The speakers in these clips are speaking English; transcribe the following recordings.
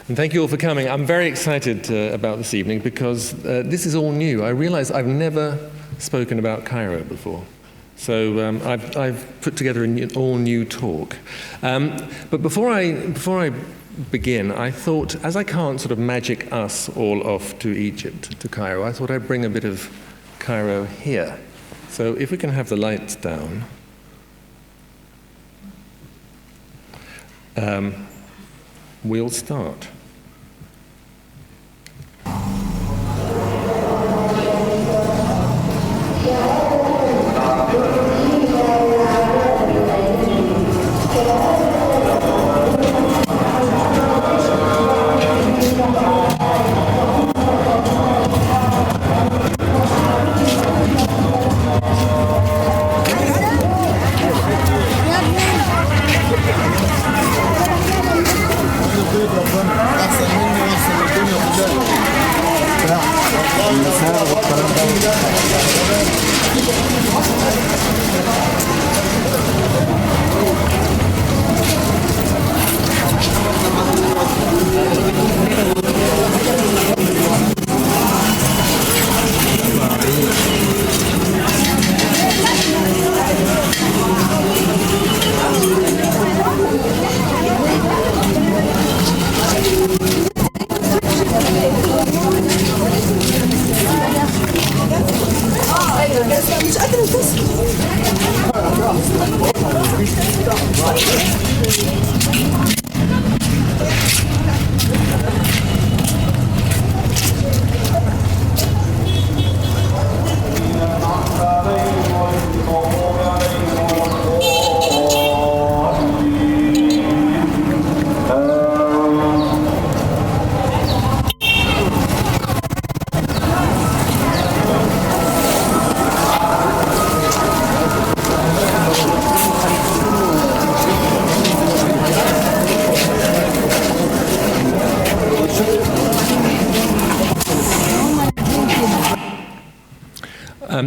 And thank you all for coming. I'm very excited about this evening because this is all new. I realize I've never spoken about Cairo before. So I've put together an all-new talk. But before I begin, I thought, as I can't sort of magic us all off to Egypt, to Cairo, I thought I'd bring a bit of Cairo here. So if we can have the lights down. We'll start.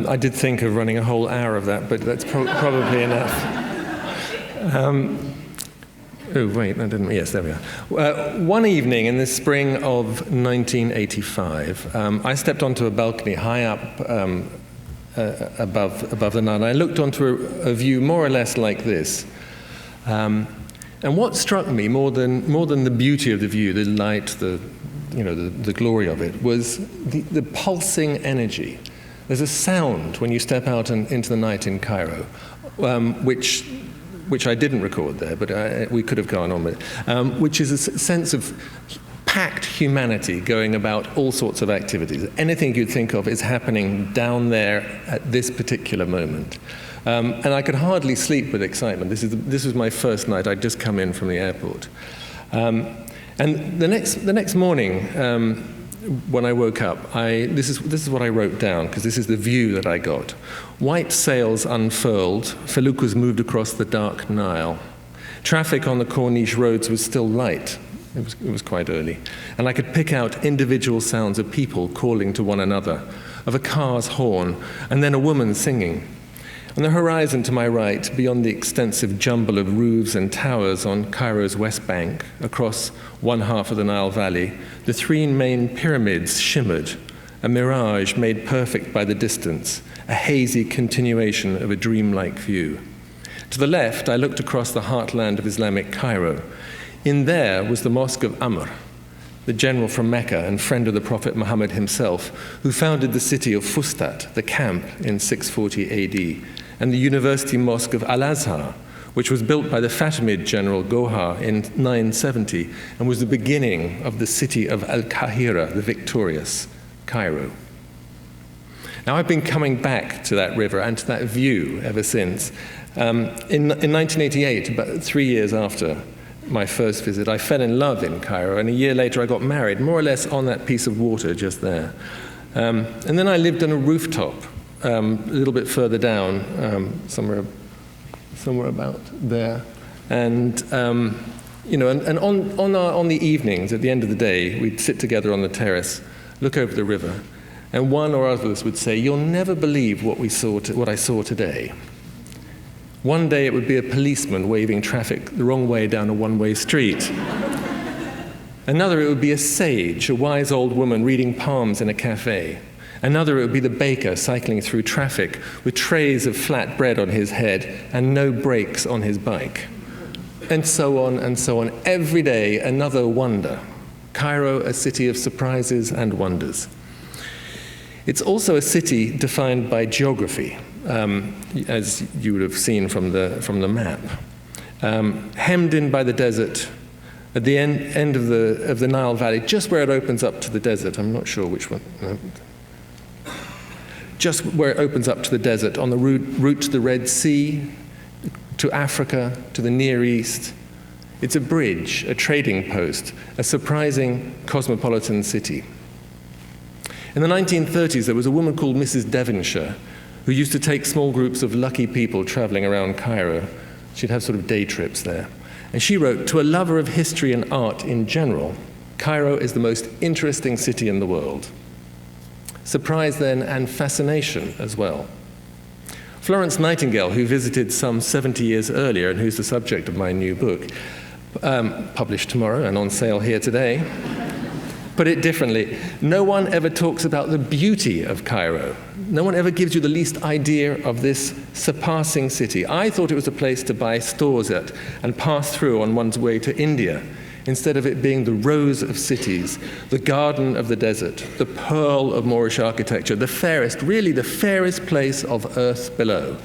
I did think of running a whole hour of that, but that's probably enough. Oh, wait, I didn't. Yes, there we are. One evening in the spring of 1985, I stepped onto a balcony high up above the Nile, and I looked onto a view more or less like this. And what struck me more than the beauty of the view, the light, the glory of it, was the pulsing energy. There's a sound when you step out into the night in Cairo, which I didn't record there, but we could have gone on with it, which is a sense of packed humanity going about all sorts of activities. Anything you'd think of is happening down there at this particular moment. And I could hardly sleep with excitement. This was my first night. I'd just come in from the airport. And the next morning, when I woke up, this is what I wrote down, because this is the view that I got. White sails unfurled, feluccas moved across the dark Nile. Traffic on the Corniche roads was still light. It was quite early. And I could pick out individual sounds of people calling to one another, of a car's horn, and then a woman singing. On the horizon to my right, beyond the extensive jumble of roofs and towers on Cairo's west bank, across one half of the Nile Valley, the three main pyramids shimmered, a mirage made perfect by the distance, a hazy continuation of a dreamlike view. To the left, I looked across the heartland of Islamic Cairo. In there was the Mosque of Amr, the general from Mecca and friend of the Prophet Muhammad himself, who founded the city of Fustat, the camp, in 640 AD, and the University Mosque of Al-Azhar, which was built by the Fatimid general Gohar in 970 and was the beginning of the city of Al-Qahira, the victorious Cairo. Now, I've been coming back to that river and to that view ever since. In 1988, about 3 years after my first visit, I fell in love in Cairo, and a year later I got married, more or less on that piece of water just there. And then I lived on a rooftop a little bit further down, somewhere about there. And on the evenings, at the end of the day, we'd sit together on the terrace, look over the river, and one or other of us would say, "You'll never believe what I saw today." One day it would be a policeman waving traffic the wrong way down a one-way street. Another, it would be a sage, a wise old woman reading palms in a cafe. Another, it would be the baker cycling through traffic with trays of flat bread on his head and no brakes on his bike. And so on and so on. Every day, another wonder. Cairo, a city of surprises and wonders. It's also a city defined by geography, as you would have seen from the map. Hemmed in by the desert, at the end of the Nile Valley, just where it opens up to the desert. I'm not sure which one. No. Just where it opens up to the desert, on the route to the Red Sea, to Africa, to the Near East. It's a bridge, a trading post, a surprising cosmopolitan city. In the 1930s, there was a woman called Mrs. Devonshire who used to take small groups of lucky people traveling around Cairo. She'd have sort of day trips there. And she wrote, "To a lover of history and art in general, Cairo is the most interesting city in the world." Surprise then, and fascination as well. Florence Nightingale, who visited some 70 years earlier and who's the subject of my new book, published tomorrow and on sale here today, put it differently. No one ever talks about the beauty of Cairo. No one ever gives you the least idea of this surpassing city. I thought it was a place to buy stores at and pass through on one's way to India, instead of it being the rose of cities, the garden of the desert, the pearl of Moorish architecture, the fairest, really the fairest place of earth below.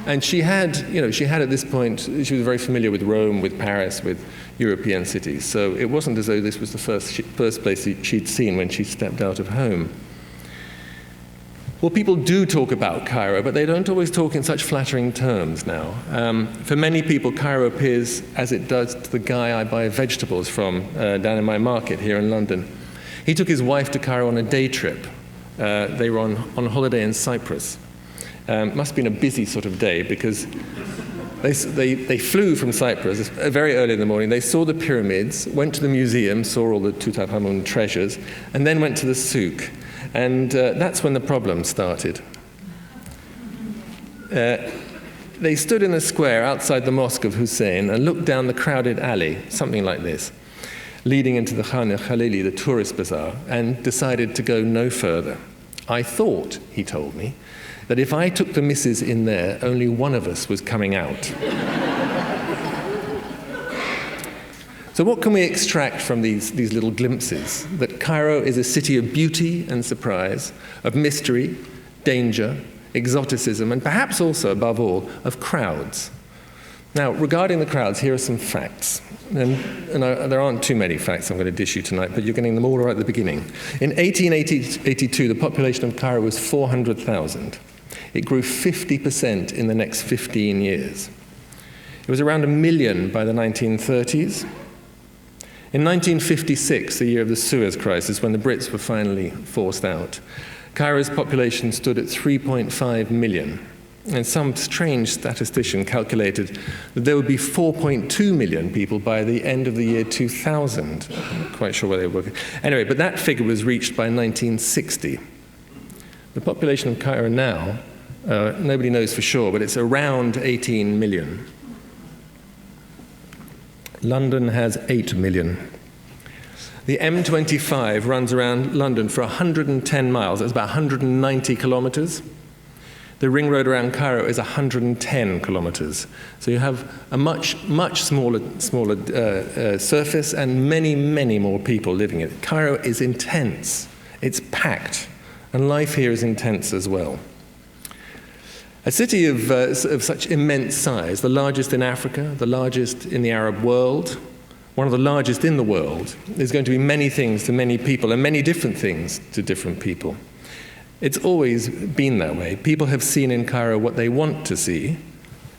And she had at this point, she was very familiar with Rome, with Paris, with European cities. So it wasn't as though this was the first place she'd seen when she stepped out of home. Well, people do talk about Cairo, but they don't always talk in such flattering terms now. For many people, Cairo appears as it does to the guy I buy vegetables from down in my market here in London. He took his wife to Cairo on a day trip. They were on holiday in Cyprus. Must have been a busy sort of day because they flew from Cyprus very early in the morning. They saw the pyramids, went to the museum, saw all the Tutankhamun treasures, and then went to the souk. And that's when the problem started. They stood in a square outside the mosque of Hussein and looked down the crowded alley, something like this, leading into the Khan al-Khalili, the tourist bazaar, and decided to go no further. I thought, he told me, that if I took the missus in there, only one of us was coming out. So what can we extract from these little glimpses? That Cairo is a city of beauty and surprise, of mystery, danger, exoticism, and perhaps also, above all, of crowds. Now, regarding the crowds, here are some facts. And there aren't too many facts I'm going to dish you tonight, but you're getting them all right at the beginning. In 1882, the population of Cairo was 400,000. It grew 50% in the next 15 years. It was around 1 million by the 1930s. In 1956, the year of the Suez Crisis, when the Brits were finally forced out, Cairo's population stood at 3.5 million. And some strange statistician calculated that there would be 4.2 million people by the end of the year 2000. I'm not quite sure where they were working. Anyway, but that figure was reached by 1960. The population of Cairo now, nobody knows for sure, but it's around 18 million. London has 8 million. The M25 runs around London for 110 miles. That's about 190 kilometers. The ring road around Cairo is 110 kilometers. So you have a much smaller surface and many, many more people living in it. Cairo is intense. It's packed. And life here is intense as well. A city of such immense size, the largest in Africa, the largest in the Arab world, one of the largest in the world, is going to be many things to many people and many different things to different people. It's always been that way. People have seen in Cairo what they want to see.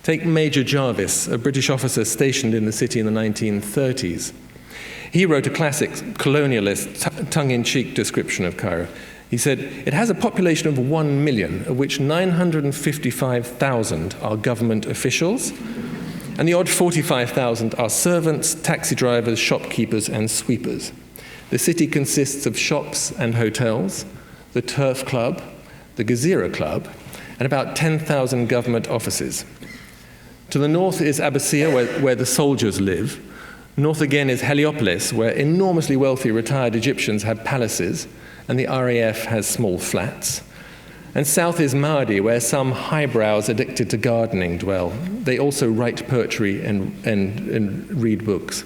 Take Major Jarvis, a British officer stationed in the city in the 1930s. He wrote a classic colonialist, tongue-in-cheek description of Cairo. He said, "It has a population of 1 million, of which 955,000 are government officials, and the odd 45,000 are servants, taxi drivers, shopkeepers, and sweepers. The city consists of shops and hotels, the Turf Club, the Gezira Club, and about 10,000 government offices. To the north is Abbasiyah, where the soldiers live. North again is Heliopolis, where enormously wealthy retired Egyptians have palaces, and the RAF has small flats. And south is Mahdi, where some highbrows addicted to gardening dwell. They also write poetry and read books.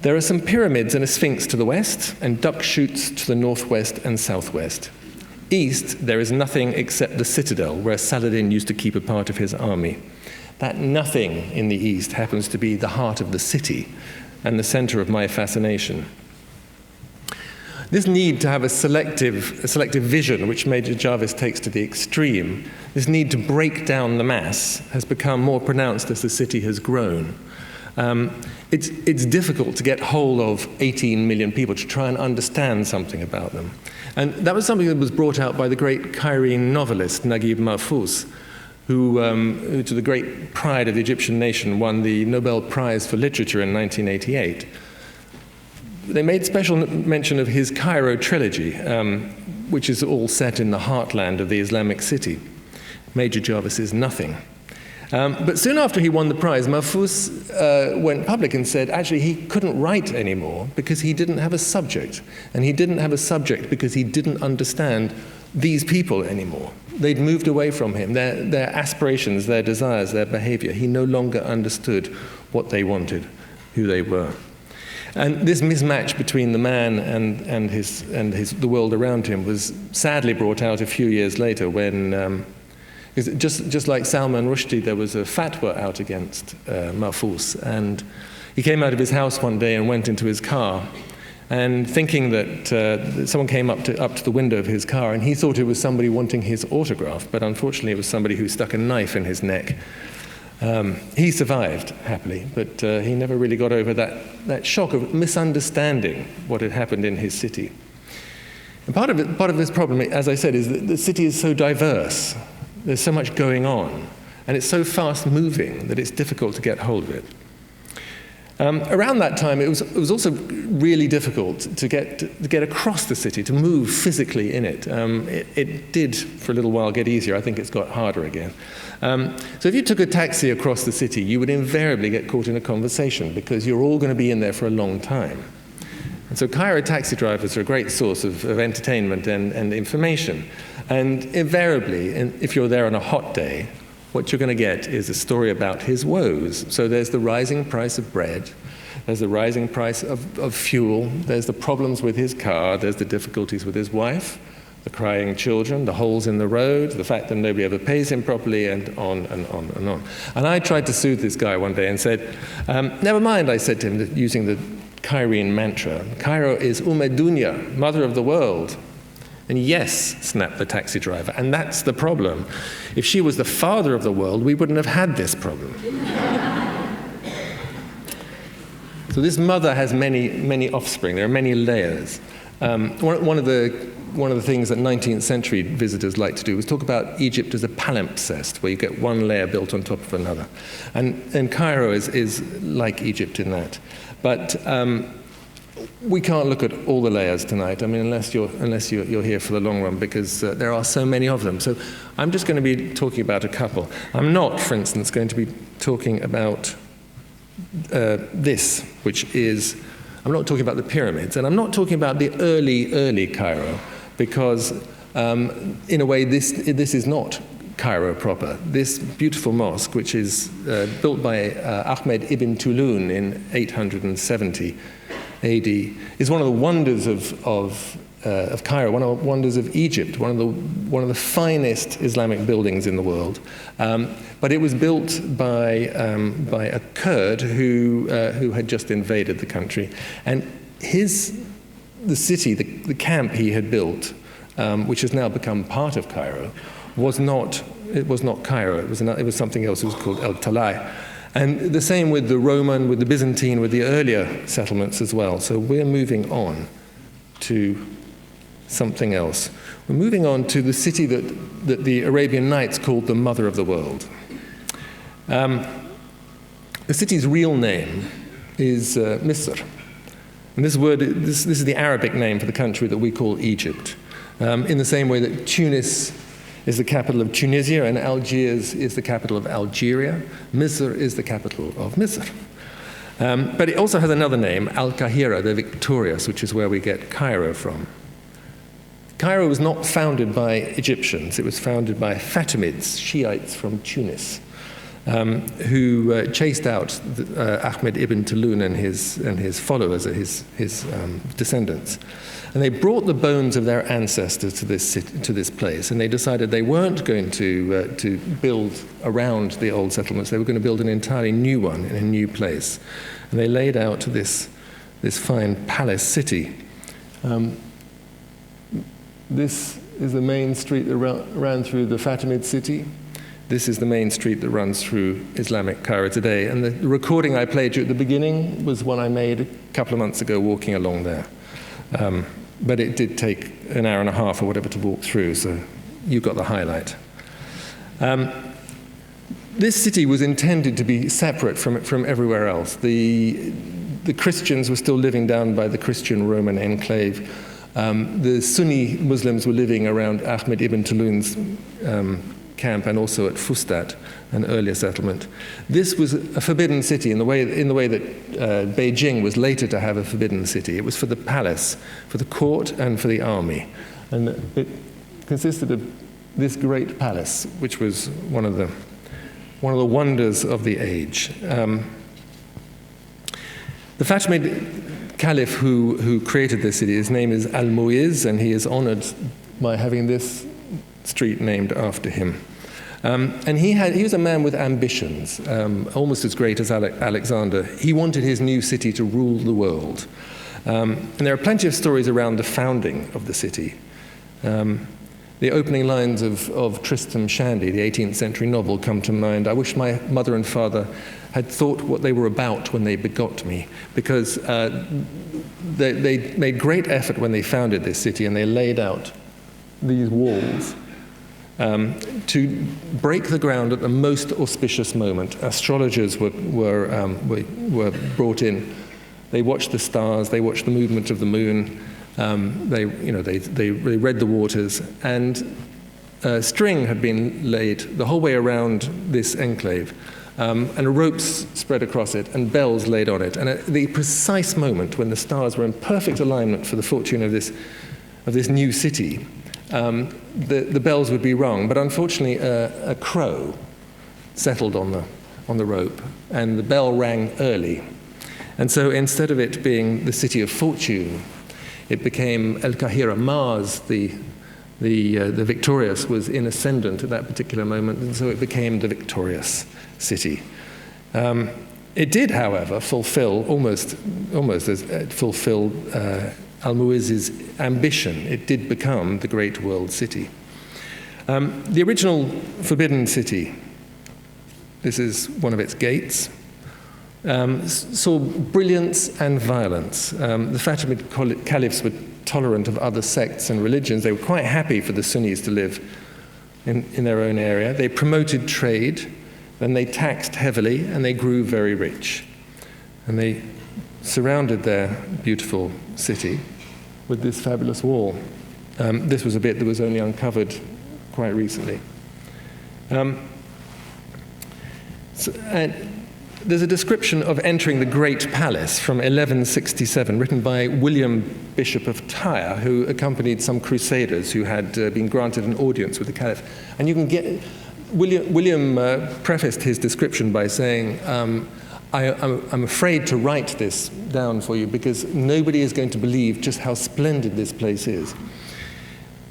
There are some pyramids and a sphinx to the west, and duck shoots to the northwest and southwest. East, there is nothing except the citadel, where Saladin used to keep a part of his army. That nothing in the east happens to be the heart of the city and the center of my fascination. This need to have a selective vision, which Major Jarvis takes to the extreme, this need to break down the mass, has become more pronounced as the city has grown. It's difficult to get hold of 18 million people, to try and understand something about them. And that was something that was brought out by the great Cairene novelist, Naguib Mahfouz, who, to the great pride of the Egyptian nation, won the Nobel Prize for Literature in 1988. They made special mention of his Cairo trilogy, which is all set in the heartland of the Islamic city. Major Jarvis is nothing. But soon after he won the prize, Mahfouz went public and said actually he couldn't write anymore because he didn't have a subject. And he didn't have a subject because he didn't understand these people anymore. They'd moved away from him, their aspirations, their desires, their behavior. He no longer understood what they wanted, who they were. And this mismatch between the man and the world around him was sadly brought out a few years later when, just like Salman Rushdie, there was a fatwa out against Mahfouz. And he came out of his house one day and went into his car, and thinking that someone came up to the window of his car, and he thought it was somebody wanting his autograph, but unfortunately it was somebody who stuck a knife in his neck. He survived, happily, but he never really got over that shock of misunderstanding what had happened in his city. And part of this problem, as I said, is that the city is so diverse. There's so much going on, and it's so fast-moving that it's difficult to get hold of it. Around that time, it was also really difficult to get across the city, to move physically in it. It did, for a little while, get easier. I think it's got harder again. So if you took a taxi across the city, you would invariably get caught in a conversation because you're all going to be in there for a long time. And so Cairo taxi drivers are a great source of entertainment and information. And invariably, if you're there on a hot day, what you're going to get is a story about his woes. So there's the rising price of bread, there's the rising price of fuel, there's the problems with his car, there's the difficulties with his wife, the crying children, the holes in the road, the fact that nobody ever pays him properly, and on and on and on. And I tried to soothe this guy one day and said, never mind, I said to him, using the Cairene mantra, Cairo is Dunya, mother of the world. And yes, snapped the taxi driver, and that's the problem. If she was the father of the world, we wouldn't have had this problem. So this mother has many, many offspring. There are many layers. One of the things that 19th century visitors like to do was talk about Egypt as a palimpsest, where you get one layer built on top of another. And Cairo is like Egypt in that. But we can't look at all the layers tonight. I mean, unless you're here for the long run, because there are so many of them. So I'm just going to be talking about a couple. I'm not, for instance, going to be talking about this, which is, I'm not talking about the pyramids, and I'm not talking about the early Cairo, because in a way this is not Cairo proper. This beautiful mosque, which is built by Ahmed ibn Tulun in 870 AD, is one of the wonders of Cairo, one of the wonders of Egypt, one of the finest Islamic buildings in the world. But it was built by a Kurd who had just invaded the country, and the city, the camp he had built, which has now become part of Cairo, was not Cairo. It was something else. It was called El-Talai. And the same with the Roman, with the Byzantine, with the earlier settlements as well. So we're moving on to something else. We're moving on to the city that the Arabian Nights called the mother of the world. The city's real name is Misr. And this is the Arabic name for the country that we call Egypt. In the same way that Tunis is the capital of Tunisia, and Algiers is the capital of Algeria. Misr is the capital of Misr. But it also has another name, Al-Qahira, the victorious, which is where we get Cairo from. Cairo was not founded by Egyptians. It was founded by Fatimids, Shiites from Tunis, who chased out Ahmed ibn Tulun and his followers, his descendants. And they brought the bones of their ancestors to this place, and they decided they weren't going to build around the old settlements. They were going to build an entirely new one in a new place. And they laid out this fine palace city. This is the main street that ran through the Fatimid city. This is the main street that runs through Islamic Cairo today. And the recording I played you at the beginning was one I made a couple of months ago walking along there. But it did take an hour and a half or whatever to walk through, so you got the highlight. This city was intended to be separate from everywhere else. The Christians were still living down by the Christian Roman enclave. The Sunni Muslims were living around Ahmed ibn Tulun's camp and also at Fustat, an earlier settlement. This was a forbidden city in the way that Beijing was later to have a forbidden city. It was for the palace, for the court, and for the army. And it consisted of this great palace, which was one of the wonders of the age. The Fatimid Caliph who created this city, his name is Al-Muizz, and he is honored by having this street named after him. And he was a man with ambitions, almost as great as Alexander. He wanted his new city to rule the world. And there are plenty of stories around the founding of the city. The opening lines of Tristram Shandy, the 18th century novel, come to mind. I wish my mother and father had thought what they were about when they begot me, because they made great effort when they founded this city, and they laid out these walls to break the ground at the most auspicious moment. Astrologers were brought in. They watched the stars, they watched the movement of the moon, they read the waters, and string had been laid the whole way around this enclave, and ropes spread across it, and bells laid on it. And at the precise moment when the stars were in perfect alignment for the fortune of this new city, the bells would be rung. But unfortunately, a crow settled on the rope, and the bell rang early. And so instead of it being the city of fortune, it became El-Qahira. Mars, the victorious, was in ascendant at that particular moment, and so it became the victorious city. It did, however, fulfill Al-Muizz's ambition. It did become the great world city. The original forbidden city, this is one of its gates, saw brilliance and violence. The Fatimid Caliphs were tolerant of other sects and religions. They were quite happy for the Sunnis to live in their own area. They promoted trade, then they taxed heavily, and they grew very rich. And they surrounded their beautiful city with this fabulous wall. This was a bit that was only uncovered quite recently. There's a description of entering the Great Palace from 1167, written by William, Bishop of Tyre, who accompanied some crusaders who had been granted an audience with the Caliph. And you can get William prefaced his description by saying, I'm afraid to write this down for you because nobody is going to believe just how splendid this place is.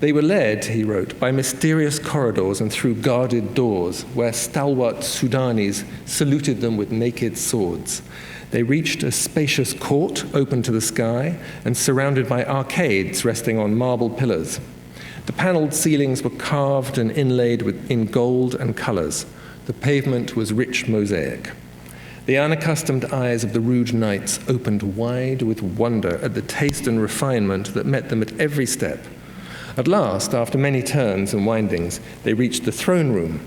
They were led, he wrote, by mysterious corridors and through guarded doors where stalwart Sudanis saluted them with naked swords. They reached a spacious court open to the sky and surrounded by arcades resting on marble pillars. The panelled ceilings were carved and inlaid in gold and colours. The pavement was rich mosaic. The unaccustomed eyes of the rude knights opened wide with wonder at the taste and refinement that met them at every step. At last, after many turns and windings, they reached the throne room.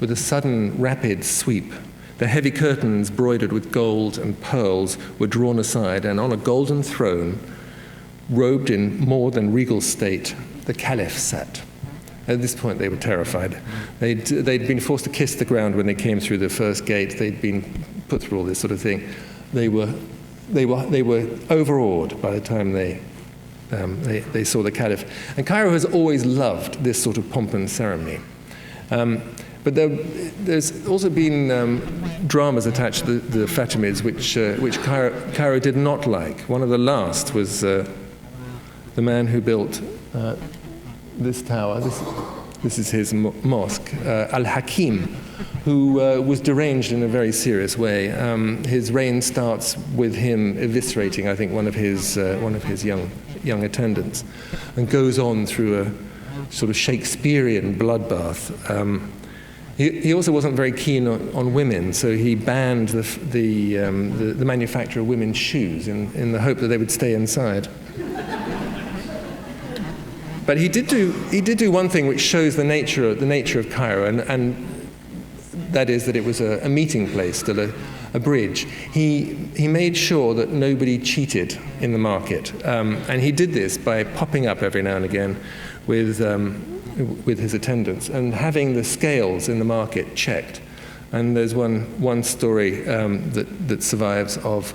With a sudden, rapid sweep, the heavy curtains broidered with gold and pearls were drawn aside, and on a golden throne, robed in more than regal state, the Caliph sat. At this point, they were terrified. They'd been forced to kiss the ground when they came through the first gate. They'd been put through all this sort of thing. they were overawed by the time they saw the Caliph. And Cairo has always loved this sort of pomp and ceremony. But there's also been dramas attached to the Fatimids, which Cairo did not like. One of the last was the man who built this tower. This is his mosque, Al-Hakim, who was deranged in a very serious way. His reign starts with him eviscerating, I think, one of his young attendants, and goes on through a sort of Shakespearean bloodbath. He also wasn't very keen on women, so he banned the manufacture of women's shoes in the hope that they would stay inside. But he did do one thing which shows the nature of Cairo, and that is that it was a meeting place, still a bridge. He made sure that nobody cheated in the market, and he did this by popping up every now and again with his attendants and having the scales in the market checked. And there's one story that survives of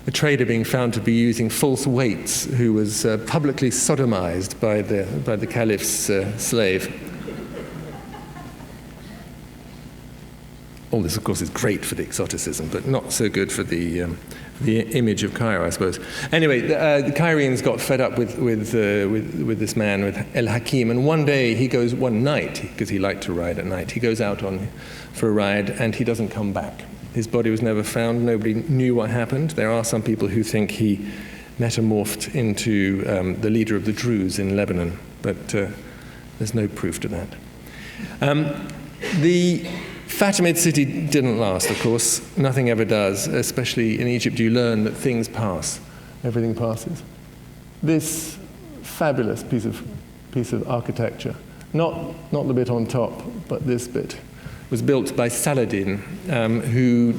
a trader being found to be using false weights, who was publicly sodomized by the Caliph's slave. All this, of course, is great for the exoticism, but not so good for the image of Cairo, I suppose. Anyway, the Caireans got fed up with this man, with El-Hakim, and one night, because he liked to ride at night, he goes out for a ride, and he doesn't come back. His body was never found. Nobody knew what happened. There are some people who think he metamorphed into the leader of the Druze in Lebanon, but there's no proof to that. The Fatimid city didn't last, of course. Nothing ever does. Especially in Egypt, you learn that things pass. Everything passes. This fabulous piece of architecture, not the bit on top, but this bit, was built by Saladin, who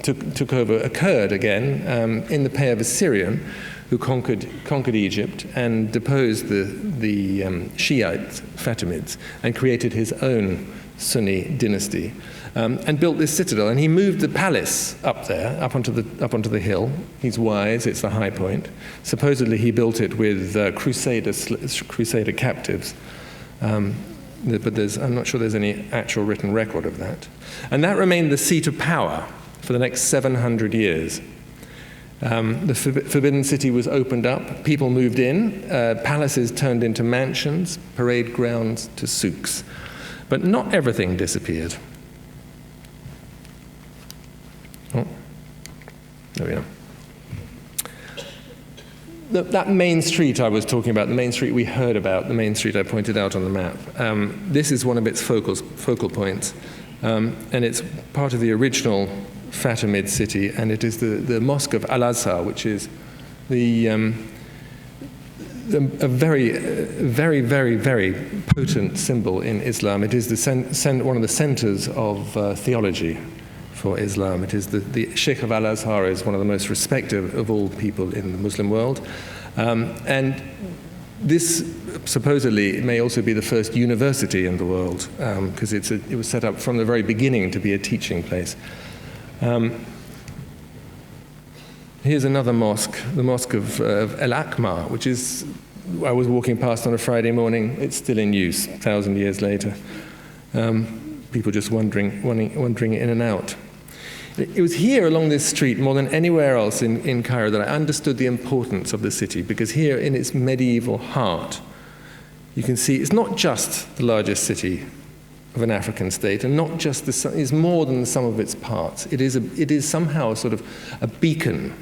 took over a Kurd again, in the pay of a Syrian, who conquered Egypt and deposed the Shiite Fatimids and created his own Sunni dynasty, and built this citadel. And he moved the palace up there, up onto the hill. He's wise; it's the high point. Supposedly, he built it with Crusader captives. But I'm not sure there's any actual written record of that. And that remained the seat of power for the next 700 years. The Forbidden City was opened up, people moved in, palaces turned into mansions, parade grounds to souks. But not everything disappeared. Oh, there we are. That main street I was talking about, the main street we heard about, the main street I pointed out on the map, this is one of its focal points. And it's part of the original Fatimid city, and it is the Mosque of Al-Azhar, which is a very, very, very, very potent symbol in Islam. It is one of the centers of theology for Islam. It is the Sheikh of Al-Azhar is one of the most respected of all people in the Muslim world. And this supposedly may also be the first university in the world, because it was set up from the very beginning to be a teaching place. Here's another mosque, the Mosque of Al-Aqma, which is, I was walking past on a Friday morning. It's still in use 1,000 years later. People just wandering in and out. It was here along this street, more than anywhere else in Cairo, that I understood the importance of the city, because here in its medieval heart, you can see it's not just the largest city of an African state, and not just it's more than the sum of its parts. It is somehow sort of a beacon.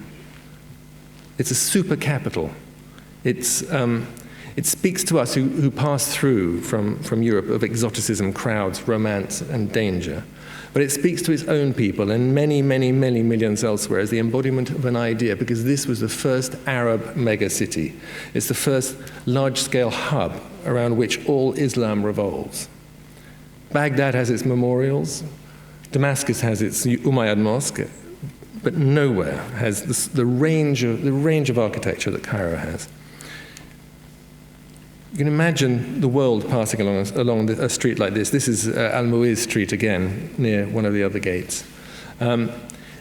It's a super capital. It speaks to us who pass through from Europe of exoticism, crowds, romance, and danger. But it speaks to its own people and many, many, many millions elsewhere as the embodiment of an idea, because this was the first Arab megacity. It's the first large-scale hub around which all Islam revolves. Baghdad has its memorials, Damascus has its Umayyad Mosque, but nowhere has the range of architecture that Cairo has. You can imagine the world passing along a street like this. This is Al-Muiz Street again, near one of the other gates.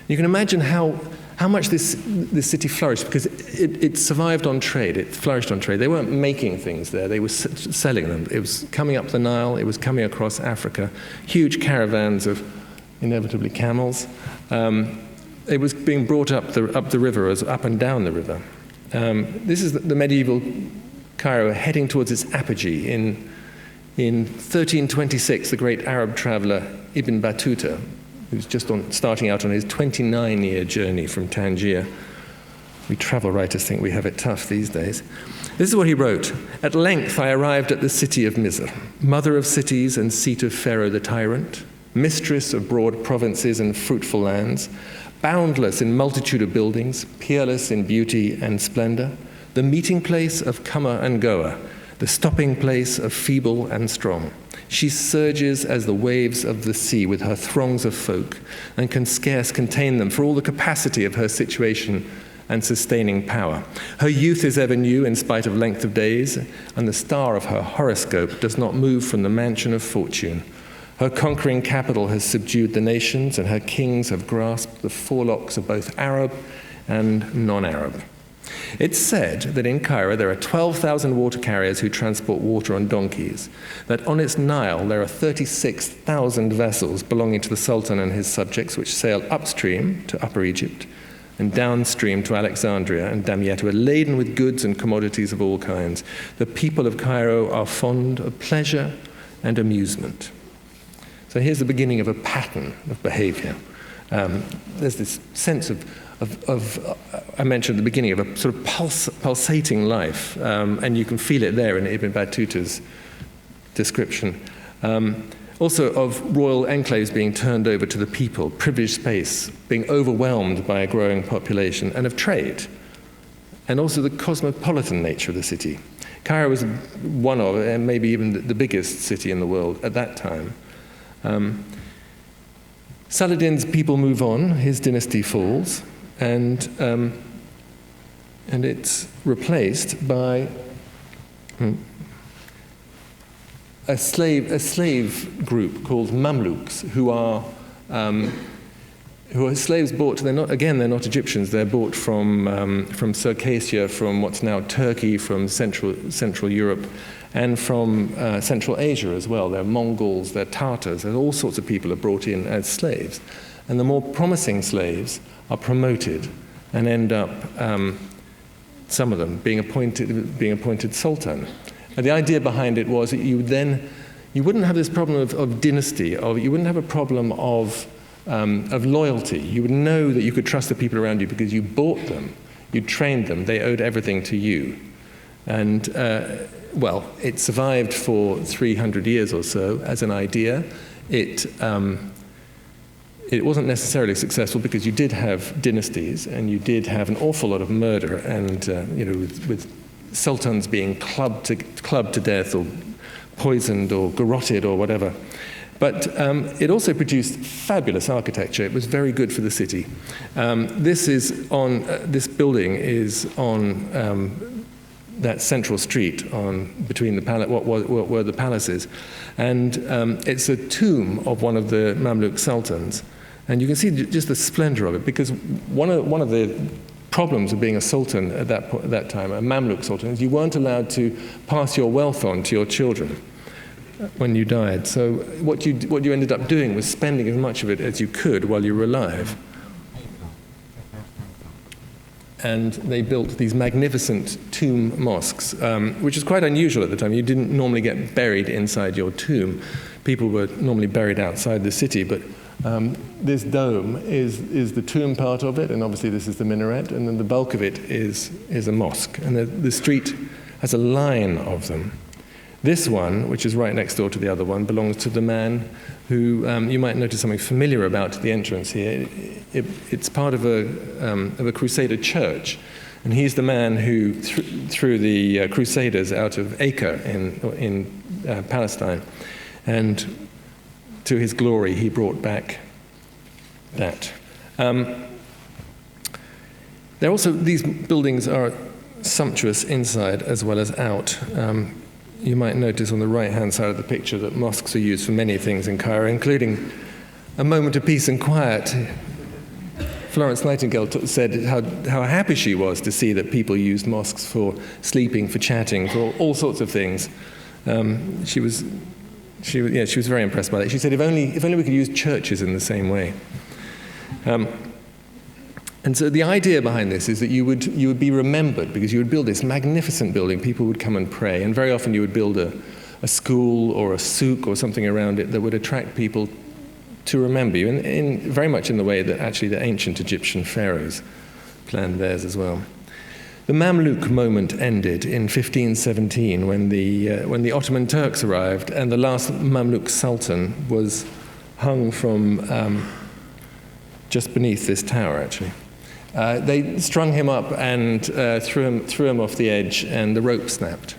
You can imagine how much this city flourished, because it survived on trade. It flourished on trade. They weren't making things there. They were selling them. It was coming up the Nile. It was coming across Africa. Huge caravans of, inevitably, camels. It was being brought up the river, as up and down the river. This is the medieval Cairo heading towards its apogee. In 1326, the great Arab traveller Ibn Battuta, who's just starting out on his 29-year journey from Tangier. We travel writers think we have it tough these days. This is what he wrote. "At length I arrived at the city of Misr, mother of cities and seat of Pharaoh the tyrant, mistress of broad provinces and fruitful lands, boundless in multitude of buildings, peerless in beauty and splendor, the meeting place of comer and goer, the stopping place of feeble and strong. She surges as the waves of the sea with her throngs of folk, and can scarce contain them for all the capacity of her situation and sustaining power. Her youth is ever new in spite of length of days, and the star of her horoscope does not move from the mansion of fortune. Her conquering capital has subdued the nations, and her kings have grasped the forelocks of both Arab and non-Arab. It's said that in Cairo there are 12,000 water carriers who transport water on donkeys, that on its Nile there are 36,000 vessels belonging to the Sultan and his subjects which sail upstream to Upper Egypt and downstream to Alexandria and Damietta, laden with goods and commodities of all kinds. The people of Cairo are fond of pleasure and amusement." So here's the beginning of a pattern of behavior. There's this sense of I mentioned at the beginning, of a sort of pulsating life, and you can feel it there in Ibn Battuta's description. Also of royal enclaves being turned over to the people, privileged space being overwhelmed by a growing population, and of trade, and also the cosmopolitan nature of the city. Cairo was one of, and maybe even the biggest city in the world at that time. Saladin's people move on, his dynasty falls, and it's replaced by a slave group called Mamluks, who are slaves bought. They're not Egyptians. They're bought from Circassia, from what's now Turkey, from Central Europe, and from Central Asia as well. They're Mongols, they're Tartars, and all sorts of people are brought in as slaves. And the more promising slaves are promoted and end up, some of them, being appointed sultan. And the idea behind it was that you wouldn't have this problem of dynasty, you wouldn't have a problem of loyalty. You would know that you could trust the people around you because you bought them, you trained them, they owed everything to you. And it survived for 300 years or so as an idea. It wasn't necessarily successful because you did have dynasties and you did have an awful lot of murder and with sultans being clubbed to death or poisoned or garroted or whatever. But it also produced fabulous architecture. It was very good for the city. This building is on that central street between what were the palaces, and it's a tomb of one of the Mamluk sultans. And you can see just the splendor of it, because one of the problems of being a sultan at that time, a Mamluk sultan, is you weren't allowed to pass your wealth on to your children when you died. So what you ended up doing was spending as much of it as you could while you were alive. And they built these magnificent tomb mosques, which is quite unusual at the time. You didn't normally get buried inside your tomb. People were normally buried outside the city, but this dome is the tomb part of it, and obviously this is the minaret, and then the bulk of it is a mosque. And the street has a line of them. This one, which is right next door to the other one, belongs to the man who, you might notice something familiar about the entrance here. It's part of a Crusader church, and he's the man who threw the Crusaders out of Acre in Palestine, and to his glory he brought back that. These buildings are sumptuous inside as well as out. You might notice on the right-hand side of the picture that mosques are used for many things in Cairo, including a moment of peace and quiet Florence Nightingale said how happy she was to see that people used mosques for sleeping, for chatting, for all sorts of things. She was very impressed by that. She said, if only we could use churches in the same way. And so the idea behind this is that you would be remembered because you would build this magnificent building. People would come and pray, and very often you would build a school or a souk or something around it that would attract people to remember you, in very much in the way that actually the ancient Egyptian pharaohs planned theirs as well. The Mamluk moment ended in 1517 when the Ottoman Turks arrived, and the last Mamluk Sultan was hung from just beneath this tower, actually. They strung him up and threw him off the edge, and the rope snapped.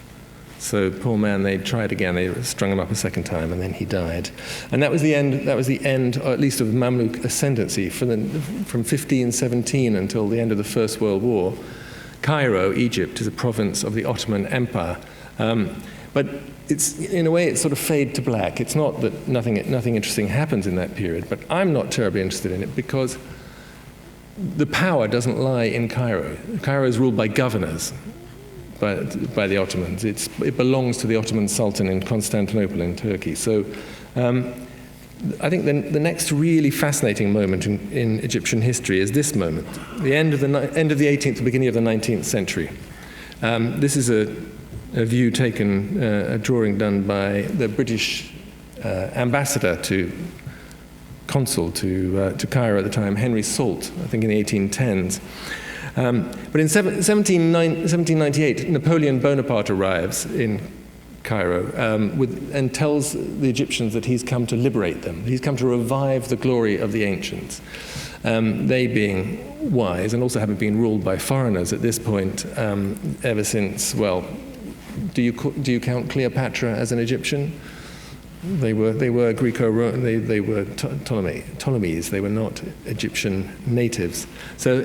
So poor man, they tried again. They strung him up a second time, and then he died. And that was the end. That was the end, or at least of Mamluk ascendancy, from 1517 until the end of the First World War. Cairo, Egypt, is a province of the Ottoman Empire, but in a way it's sort of fade to black. It's not that nothing interesting happens in that period, but I'm not terribly interested in it because the power doesn't lie in Cairo. Cairo is ruled by governors. By the Ottomans. It belongs to the Ottoman Sultan in Constantinople in Turkey. So I think the next really fascinating moment in Egyptian history is this moment, the end of the 18th, the beginning of the 19th century. This is a view taken, a drawing done by the British ambassador consul to Cairo at the time, Henry Salt, I think in the 1810s. But in 1798, Napoleon Bonaparte arrives in Cairo and tells the Egyptians that he's come to liberate them. He's come to revive the glory of the ancients. They being wise and also having been ruled by foreigners at this point ever since, well, do you count Cleopatra as an Egyptian? They were Greco-Roman, they were Ptolemies, they were not Egyptian natives. So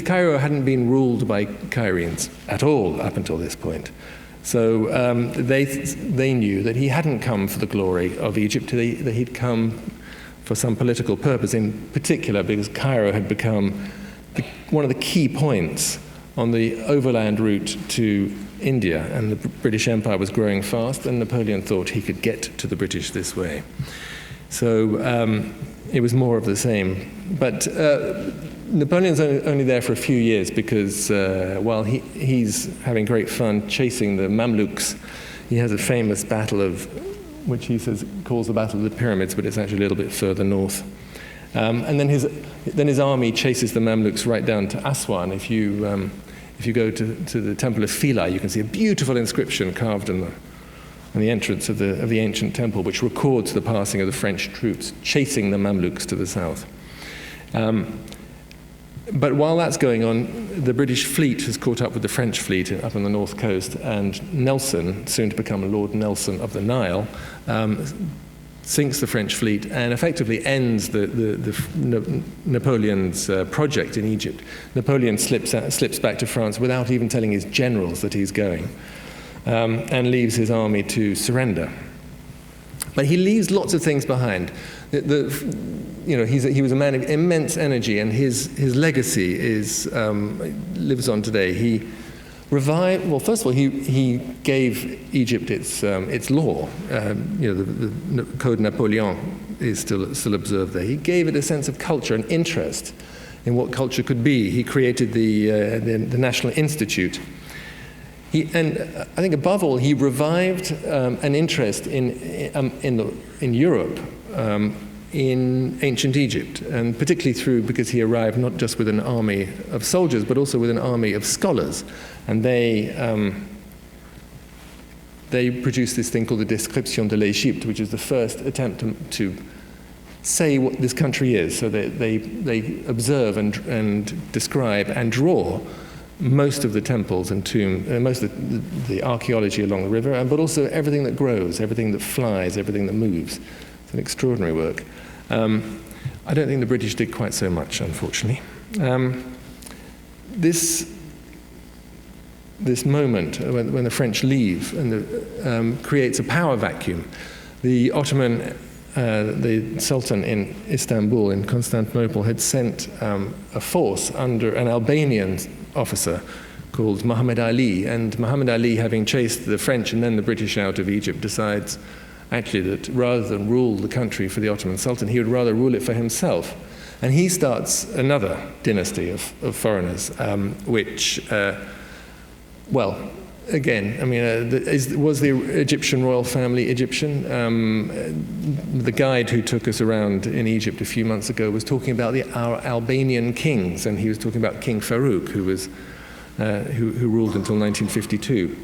Cairo hadn't been ruled by Cairenes at all up until this point. So they knew that he hadn't come for the glory of Egypt, that he'd come for some political purpose, in particular because Cairo had become one of the key points on the overland route to India, and the British Empire was growing fast, and Napoleon thought he could get to the British this way. So it was more of the same. But Napoleon's only there for a few years because while he's having great fun chasing the Mamluks, he has a famous battle which he calls the Battle of the Pyramids, but it's actually a little bit further north. And then his army chases the Mamluks right down to Aswan. If you go to the Temple of Philae, you can see a beautiful inscription carved on the entrance of the ancient temple, which records the passing of the French troops chasing the Mamluks to the south. But while that's going on, the British fleet has caught up with the French fleet up on the north coast, and Nelson, soon to become Lord Nelson of the Nile, sinks the French fleet and effectively ends Napoleon's project in Egypt. Napoleon slips back to France without even telling his generals that he's going, and leaves his army to surrender. But he leaves lots of things behind. He was a man of immense energy, and his legacy lives on today. He revived. Well, first of all, he gave Egypt its law. The Code Napoleon is still observed there. He gave it a sense of culture and interest in what culture could be. He created the National Institute. And I think above all, he revived an interest in Europe, in ancient Egypt, and particularly because he arrived not just with an army of soldiers, but also with an army of scholars. And they produced this thing called the Description de l'Égypte, which is the first attempt to say what this country is. So they observe and describe and draw most of the temples and tombs, most of the archaeology along the river, but also everything that grows, everything that flies, everything that moves. It's an extraordinary work. I don't think the British did quite so much, unfortunately. This moment when the French leave and creates a power vacuum. The Ottoman the Sultan in Istanbul, in Constantinople, had sent a force under an Albanian officer called Muhammad Ali. And Muhammad Ali, having chased the French and then the British out of Egypt, decides actually that rather than rule the country for the Ottoman Sultan, he would rather rule it for himself. And he starts another dynasty of foreigners, which, well, again, I mean, was the Egyptian royal family Egyptian? The guide who took us around in Egypt a few months ago was talking about our Albanian kings, and he was talking about King Farouk, who was who ruled until 1952.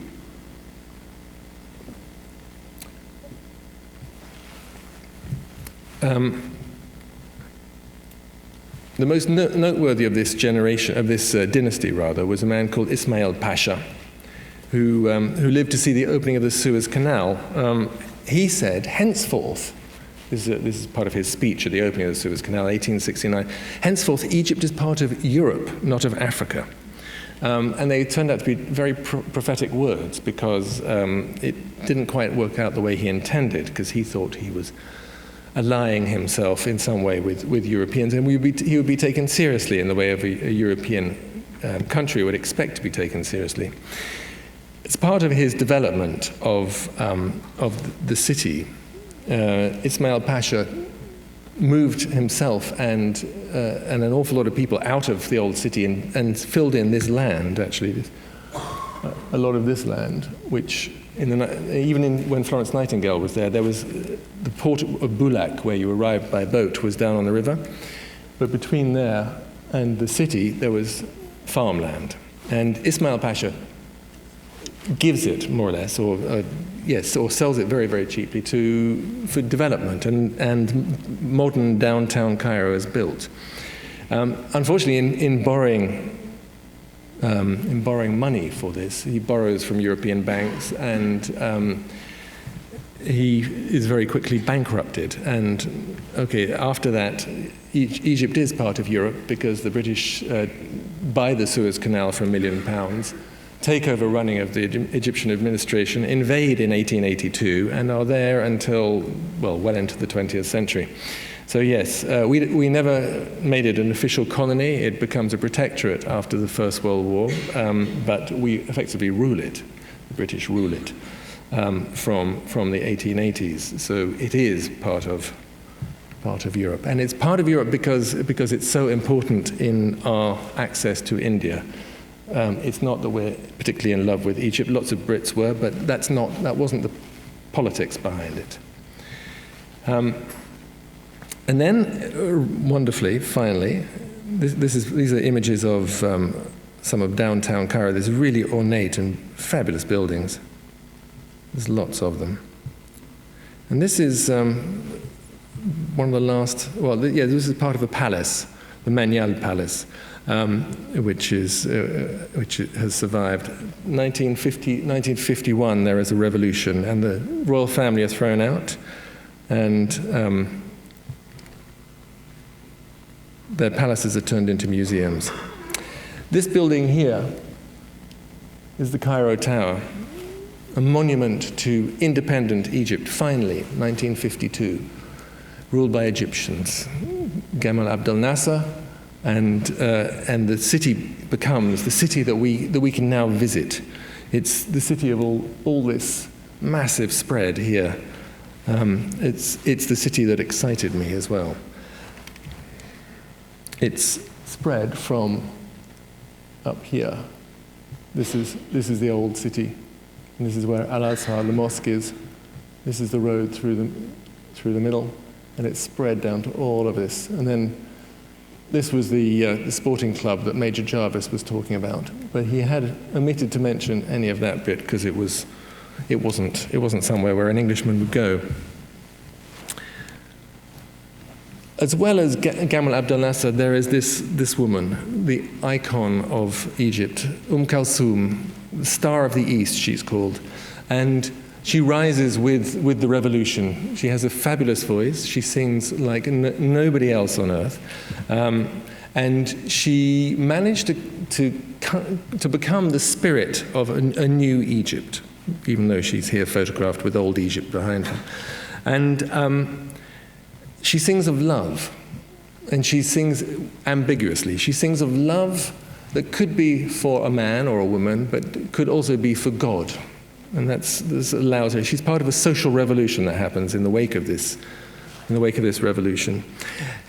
The most noteworthy of this generation, of this dynasty rather, was a man called Ismail Pasha, who lived to see the opening of the Suez Canal. He said, henceforth, this is part of his speech at the opening of the Suez Canal, 1869, henceforth Egypt is part of Europe, not of Africa. And they turned out to be very prophetic words, because it didn't quite work out the way he intended, because he thought he was allying himself in some way with Europeans, and he would be taken seriously in the way of a European country would expect to be taken seriously. As part of his development of the city, Ismail Pasha moved himself and an awful lot of people out of the old city and filled in this land, actually, a lot of this land, which when Florence Nightingale was there was the port of Bulak, where you arrived by boat, was down on the river. But between there and the city, there was farmland. And Ismail Pasha gives it, more or less, or sells it very, very cheaply for development, and modern downtown Cairo is built. Unfortunately, in borrowing money for this, he borrows from European banks, and he is very quickly bankrupted. And after that, Egypt is part of Europe, because the British buy the Suez Canal for £1 million, take over running of the Egyptian administration, invade in 1882, and are there until, well into the 20th century. So yes, we never made it an official colony. It becomes a protectorate after the First World War, but we effectively rule it. The British rule it from the 1880s. So it is part of Europe, and it's part of Europe because it's so important in our access to India. It's not that we're particularly in love with Egypt. Lots of Brits were, but that wasn't the politics behind it. And then, wonderfully, finally, these are images of some of downtown Cairo. There's really ornate and fabulous buildings. There's lots of them. And this is one of the last, this is part of a palace, the Manyal Palace, which has survived. 1951, there is a revolution, and the royal family are thrown out, and their palaces are turned into museums. This building here is the Cairo Tower, a monument to independent Egypt, finally, 1952, ruled by Egyptians. Gamal Abdel Nasser, and the city becomes the city that we can now visit. It's the city of all this massive spread here. It's the city that excited me as well. It's spread from up here. This is the old city, and this is where Al-Aswany, the mosque, is. This is the road through the middle, and it's spread down to all of this. And then this was the sporting club that Major Jarvis was talking about, but he had omitted to mention any of that bit because it wasn't somewhere where an Englishman would go. As well as Gamal Abdel Nasser, there is this woman, the icon of Egypt, Kulthum, the Star of the East, she's called. And she rises with the revolution. She has a fabulous voice. She sings like nobody else on earth. And she managed to become the spirit of a new Egypt, even though she's here photographed with old Egypt behind her. And she sings of love, and she sings ambiguously. She sings of love that could be for a man or a woman, but could also be for God. And this allows her. She's part of a social revolution that happens in the wake of this revolution.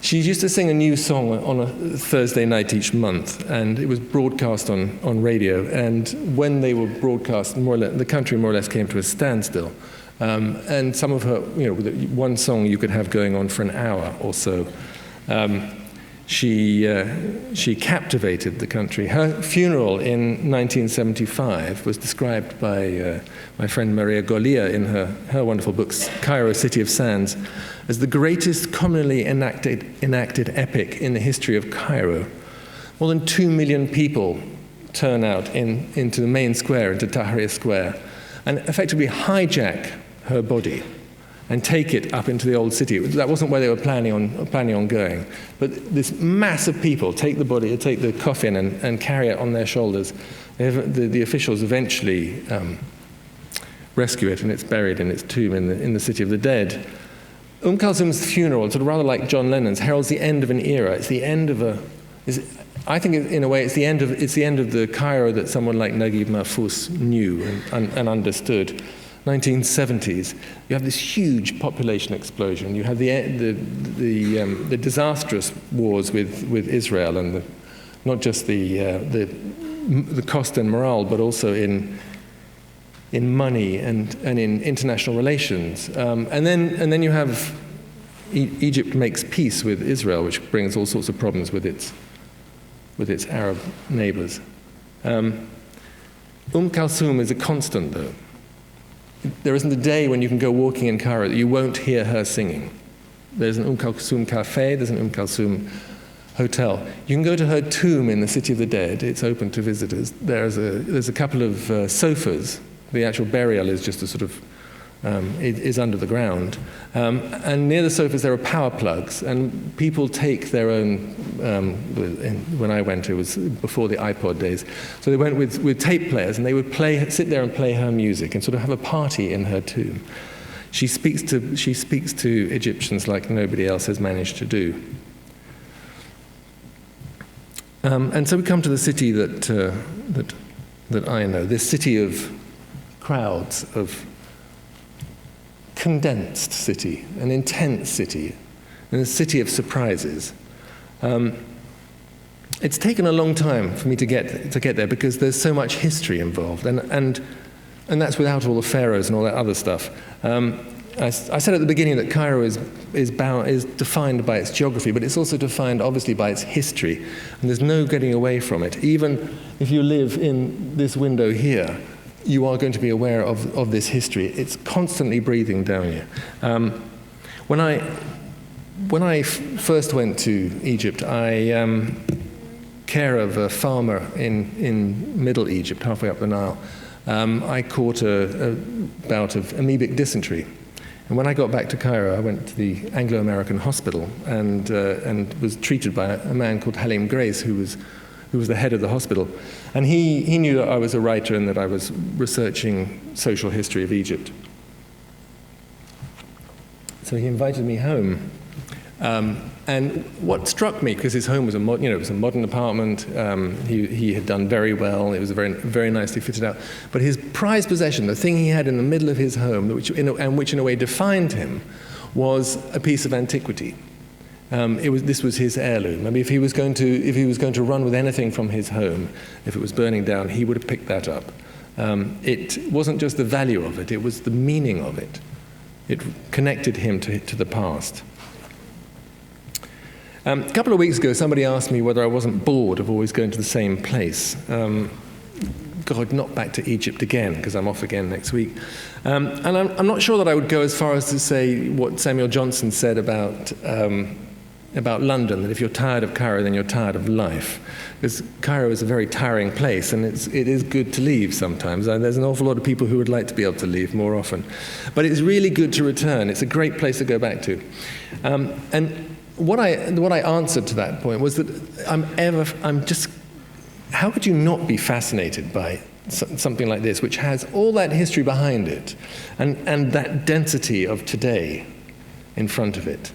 She used to sing a new song on a Thursday night each month, and it was broadcast on radio. And when they were broadcast, the country more or less came to a standstill. And some of her, one song you could have going on for an hour or so. She captivated the country. Her funeral in 1975 was described by my friend Maria Golia in her wonderful books, Cairo, City of Sands, as the greatest commonly enacted epic in the history of Cairo. More than 2 million people turn out into the main square, into Tahrir Square, and effectively hijack her body and take it up into the old city. That wasn't where they were planning on going. But this mass of people take the body, take the coffin and carry it on their shoulders. The officials eventually rescue it, and it's buried in its tomb in the city of the dead. Kulthum's funeral, sort of rather like John Lennon's, heralds the end of an era. It's the end of I think in a way it's the end of the Cairo that someone like Naguib Mahfouz knew and understood. 1970s, you have this huge population explosion. You have the disastrous wars with Israel, and not just the cost and morale, but also in money and in international relations. And then you have Egypt makes peace with Israel, which brings all sorts of problems with its Arab neighbors. Kulthum is a constant, though. There isn't a day when you can go walking in Cairo that you won't hear her singing. There's an Kulthum cafe, there's an Kulthum hotel. You can go to her tomb in the City of the Dead. It's open to visitors. There's a couple of sofas. The actual burial is just a sort of, is under the ground. And near the sofas there are power plugs, and people take their own, when I went it was before the iPod days, so they went with tape players, and they would sit there and play her music and sort of have a party in her tomb. She speaks to Egyptians like nobody else has managed to do. And so we come to the city that I know, this city of crowds, of condensed city, an intense city, and a city of surprises. It's taken a long time for me to get there because there's so much history involved, and that's without all the pharaohs and all that other stuff. I said at the beginning that Cairo is defined by its geography, but it's also defined obviously by its history, and there's no getting away from it. Even if you live in this window here, you are going to be aware of this history. It's constantly breathing down you. When I first went to Egypt, I care of a farmer in Middle Egypt, halfway up the Nile. I caught a bout of amoebic dysentery. And when I got back to Cairo, I went to the Anglo-American hospital and was treated by a man called Halim Grace, who was the head of the hospital. And he knew that I was a writer and that I was researching social history of Egypt. So he invited me home. And what struck me, because his home was it was a modern apartment, he had done very well, it was very, very nicely fitted out. But his prized possession, the thing he had in the middle of his home, which in a way defined him, was a piece of antiquity. This was his heirloom. I mean, if he was going to run with anything from his home, if it was burning down, he would have picked that up. It wasn't just the value of it; it was the meaning of it. It connected him to the past. A couple of weeks ago, somebody asked me whether I wasn't bored of always going to the same place. God, not back to Egypt again, because I'm off again next week. And I'm not sure that I would go as far as to say what Samuel Johnson said about London, that if you're tired of Cairo, then you're tired of life. Because Cairo is a very tiring place, and it is good to leave sometimes. And there's an awful lot of people who would like to be able to leave more often. But it's really good to return. It's a great place to go back to. And what I answered to that point was that how could you not be fascinated by something like this, which has all that history behind it, and that density of today in front of it?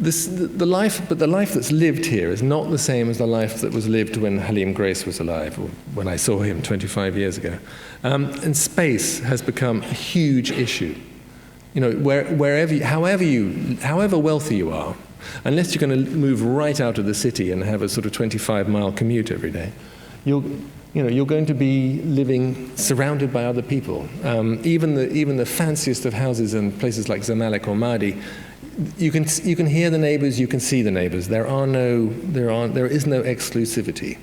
The life that's lived here is not the same as the life that was lived when Halim Grace was alive, or when I saw him 25 years ago. And space has become a huge issue. You know, however wealthy you are, unless you're going to move right out of the city and have a sort of 25-mile commute every day, you're going to be living surrounded by other people. Even the fanciest of houses in places like Zamalek or Mahdi, you can hear the neighbors, you can see the neighbors. There is no exclusivity.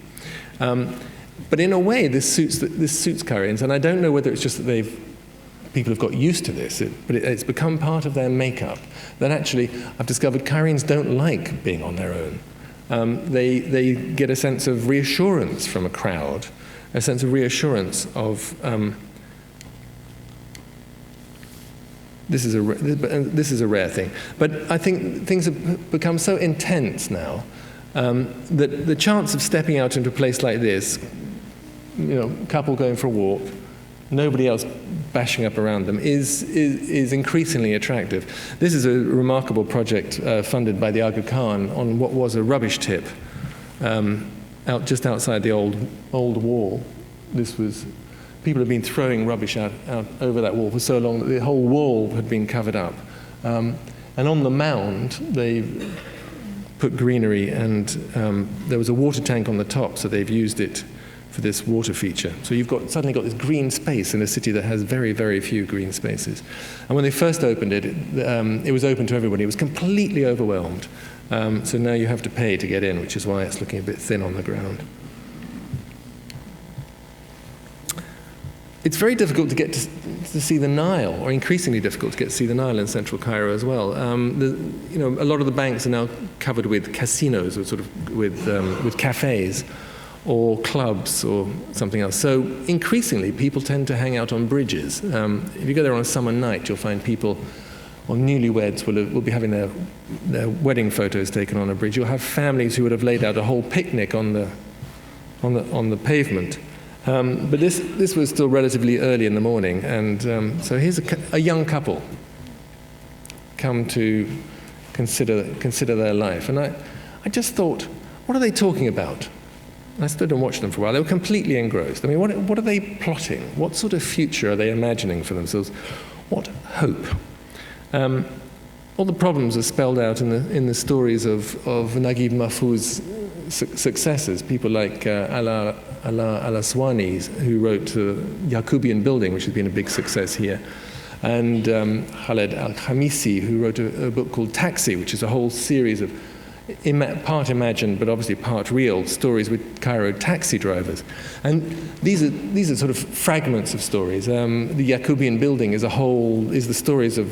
But in a way, this suits Cairns, and I don't know whether it's just that people have got used to this, but it's become part of their makeup. That actually, I've discovered Cairns don't like being on their own. They get a sense of reassurance from a crowd, a sense of reassurance of this is a rare thing. But I think things have become so intense now that the chance of stepping out into a place like this, couple going for a walk, nobody else bashing up around them, is increasingly attractive. This is a remarkable project funded by the Aga Khan on what was a rubbish tip just outside the old wall. People had been throwing rubbish out over that wall for so long that the whole wall had been covered up. And on the mound, they put greenery, and there was a water tank on the top, so they've used it for this water feature. So you've suddenly got this green space in a city that has very, very few green spaces. And when they first opened it, it was open to everybody. It was completely overwhelmed. So now you have to pay to get in, which is why it's looking a bit thin on the ground. It's very difficult to get to see the Nile, or increasingly difficult to get to see the Nile in central Cairo as well. A lot of the banks are now covered with casinos, or sort of with cafes, or clubs, or something else. So increasingly, people tend to hang out on bridges. If you go there on a summer night, you'll find people, or newlyweds will be having their wedding photos taken on a bridge. You'll have families who would have laid out a whole picnic on the pavement. But this was still relatively early in the morning, and so here's a young couple come to consider their life. And I just thought, what are they talking about? And I stood and watched them for a while. They were completely engrossed. I mean, what are they plotting? What sort of future are they imagining for themselves? What hope? All the problems are spelled out in the stories of Naguib Mahfouz's successors, people like Alaa Al-Aswany, who wrote the Yaqubian Building, which has been a big success here, and Khaled Al-Khamisi, who wrote a book called Taxi, which is a whole series of part imagined but obviously part real stories with Cairo taxi drivers. And these are sort of fragments of stories. The Yaqubian Building is the stories of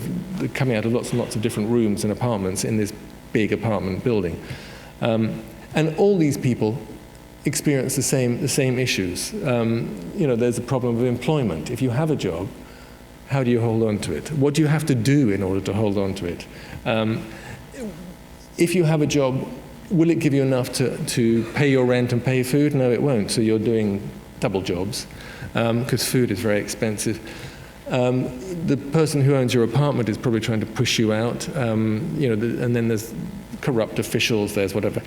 coming out of lots and lots of different rooms and apartments in this big apartment building. And all these people experience the same issues. There's a problem of employment. If you have a job, how do you hold on to it? What do you have to do in order to hold on to it? If you have a job, will it give you enough to pay your rent and pay food? No, it won't. So you're doing double jobs because food is very expensive. The person who owns your apartment is probably trying to push you out. And then there's corrupt officials. There's whatever.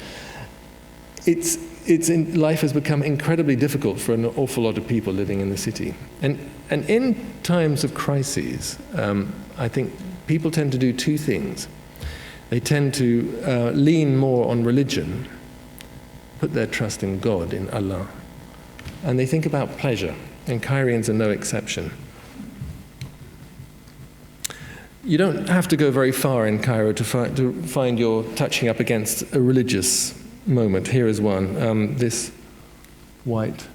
Life has become incredibly difficult for an awful lot of people living in the city. And in times of crises, I think people tend to do two things. They tend to lean more on religion, put their trust in God, in Allah, and they think about pleasure, and Cairians are no exception. You don't have to go very far in Cairo to find you're touching up against a religious moment. Here is one. This white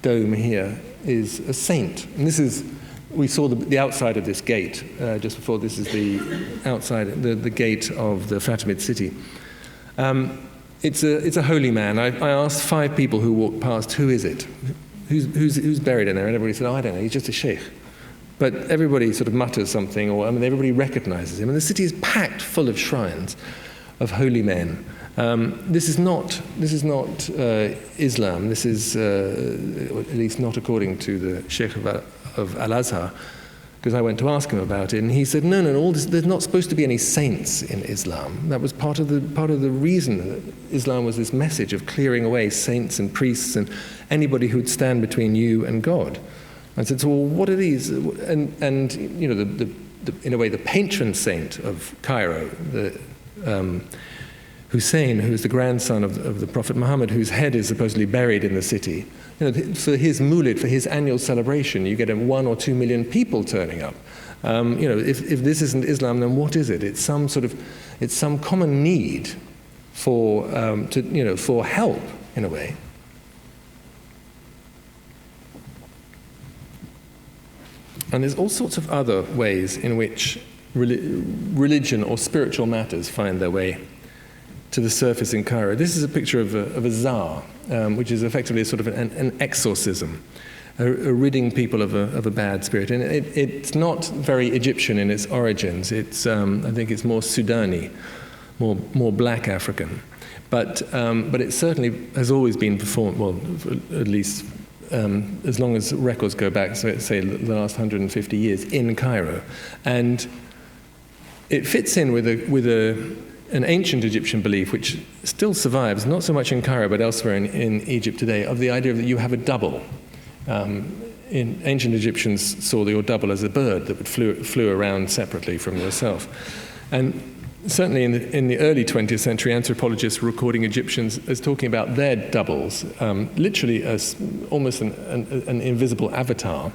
dome here is a saint. And we saw the outside of this gate just before. This is the outside, the gate of the Fatimid city. It's a holy man. I asked 5 people who walked past, who is it? Who's buried in there? And everybody said, I don't know, he's just a sheikh. But everybody sort of mutters something, everybody recognizes him. And the city is packed full of shrines of holy men. This is not Islam. This is, at least not according to the Sheikh of Al-Azhar. because I went to ask him about it, and he said, no, all this, there's not supposed to be any saints in Islam. That was part of the reason that Islam was this message of clearing away saints and priests and anybody who'd stand between you and God. I said, so well, what are these? And you know, in a way, the patron saint of Cairo, Hussein, who is the grandson of the Prophet Muhammad, whose head is supposedly buried in the city. You know, for his Mawlid, for his annual celebration, you get 1 or 2 million people turning up. You know, if this isn't Islam, then what is it? It's some common need for for help in a way. And there's all sorts of other ways in which religion or spiritual matters find their way to the surface in Cairo. This is a picture of a czar, which is effectively a sort of an exorcism, a ridding people of a bad spirit. And it's not very Egyptian in its origins. It's I think it's more Sudani, more black African. But it certainly has always been performed, well, at least as long as records go back, so say the last 150 years in Cairo. And it fits in with an ancient Egyptian belief, which still survives, not so much in Cairo, but elsewhere in Egypt today, of the idea that you have a double. In ancient Egyptians saw your double as a bird that flew around separately from yourself. And certainly in the early 20th century, anthropologists were recording Egyptians as talking about their doubles, literally as almost an invisible avatar,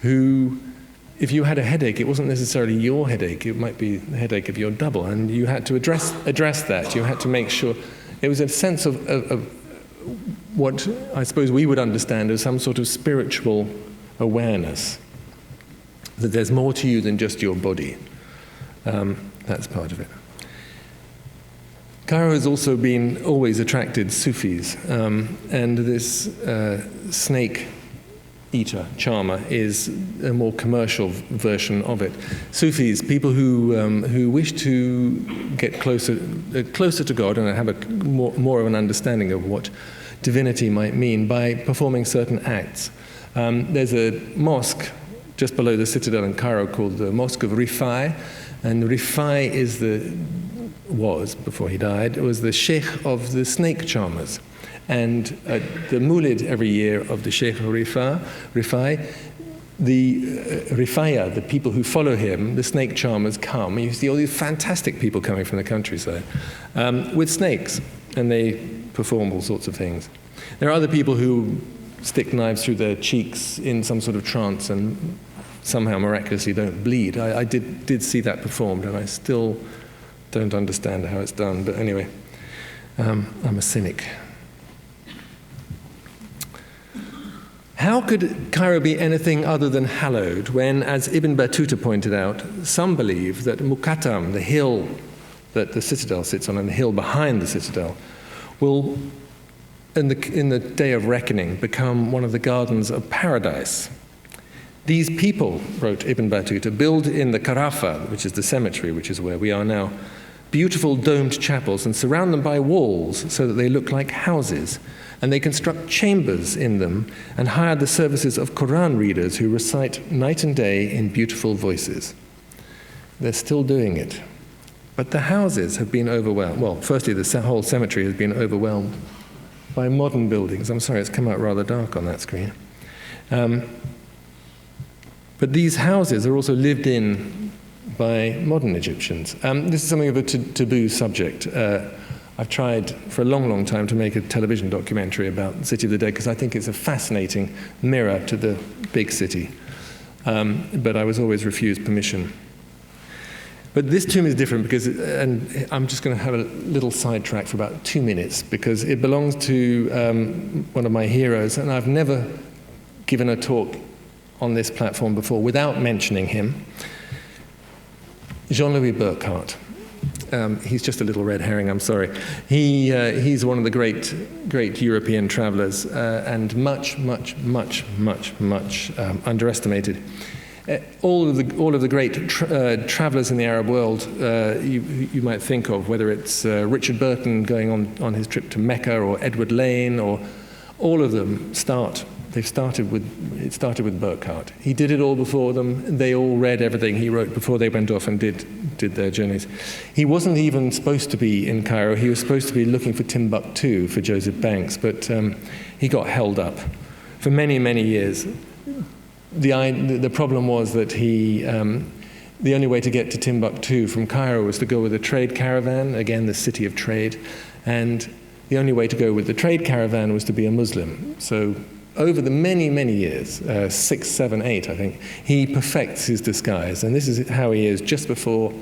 who, if you had a headache, it wasn't necessarily your headache, it might be the headache of your double, and you had to address that. You had to make sure. It was a sense of what I suppose we would understand as some sort of spiritual awareness, that there's more to you than just your body. That's part of it. Cairo has also always attracted Sufis, and this snake eater, charmer, is a more commercial version of it. Sufis, people who wish to get closer to God and have more of an understanding of what divinity might mean by performing certain acts. There's a mosque just below the citadel in Cairo called the Mosque of Rifai, and Rifai was, before he died, was the sheikh of the snake charmers. And the Mawlid every year of the Sheikh Rifai, the Rifaya, the people who follow him, the snake charmers come. You see all these fantastic people coming from the countryside with snakes, and they perform all sorts of things. There are other people who stick knives through their cheeks in some sort of trance and somehow miraculously don't bleed. I did see that performed, and I still don't understand how it's done. But anyway, I'm a cynic. How could Cairo be anything other than hallowed when, as Ibn Battuta pointed out, some believe that Muqattam, the hill that the citadel sits on and the hill behind the citadel, will, in the day of reckoning, become one of the gardens of paradise. These people, wrote Ibn Battuta, build in the Karafa, which is the cemetery, which is where we are now, beautiful domed chapels and surround them by walls so that they look like houses. And they construct chambers in them and hire the services of Quran readers who recite night and day in beautiful voices. They're still doing it. But the houses have been overwhelmed. Well, firstly, the whole cemetery has been overwhelmed by modern buildings. I'm sorry, it's come out rather dark on that screen. But these houses are also lived in by modern Egyptians. This is something of a taboo subject. I've tried for a long, long time to make a television documentary about the City of the Dead because I think it's a fascinating mirror to the big city. But I was always refused permission. But this tomb is different because, and I'm just going to have a little sidetrack for about 2 minutes because it belongs to one of my heroes, and I've never given a talk on this platform before without mentioning him, Jean-Louis Burckhardt. He's just a little red herring, I'm sorry. He's one of the great European travelers and much underestimated. All of the great travelers in the Arab world you might think of, whether it's Richard Burton going on his trip to Mecca, or Edward Lane, or all of them start It started with Burckhardt. He did it all before them. They all read everything he wrote before they went off and did their journeys. He wasn't even supposed to be in Cairo. He was supposed to be looking for Timbuktu for Joseph Banks, but he got held up for many, many years. The problem was that the only way to get to Timbuktu from Cairo was to go with a trade caravan, again, the city of trade, and the only way to go with the trade caravan was to be a Muslim. So over the many, many years, 6, 7, 8, I think, he perfects his disguise. And this is how he is just before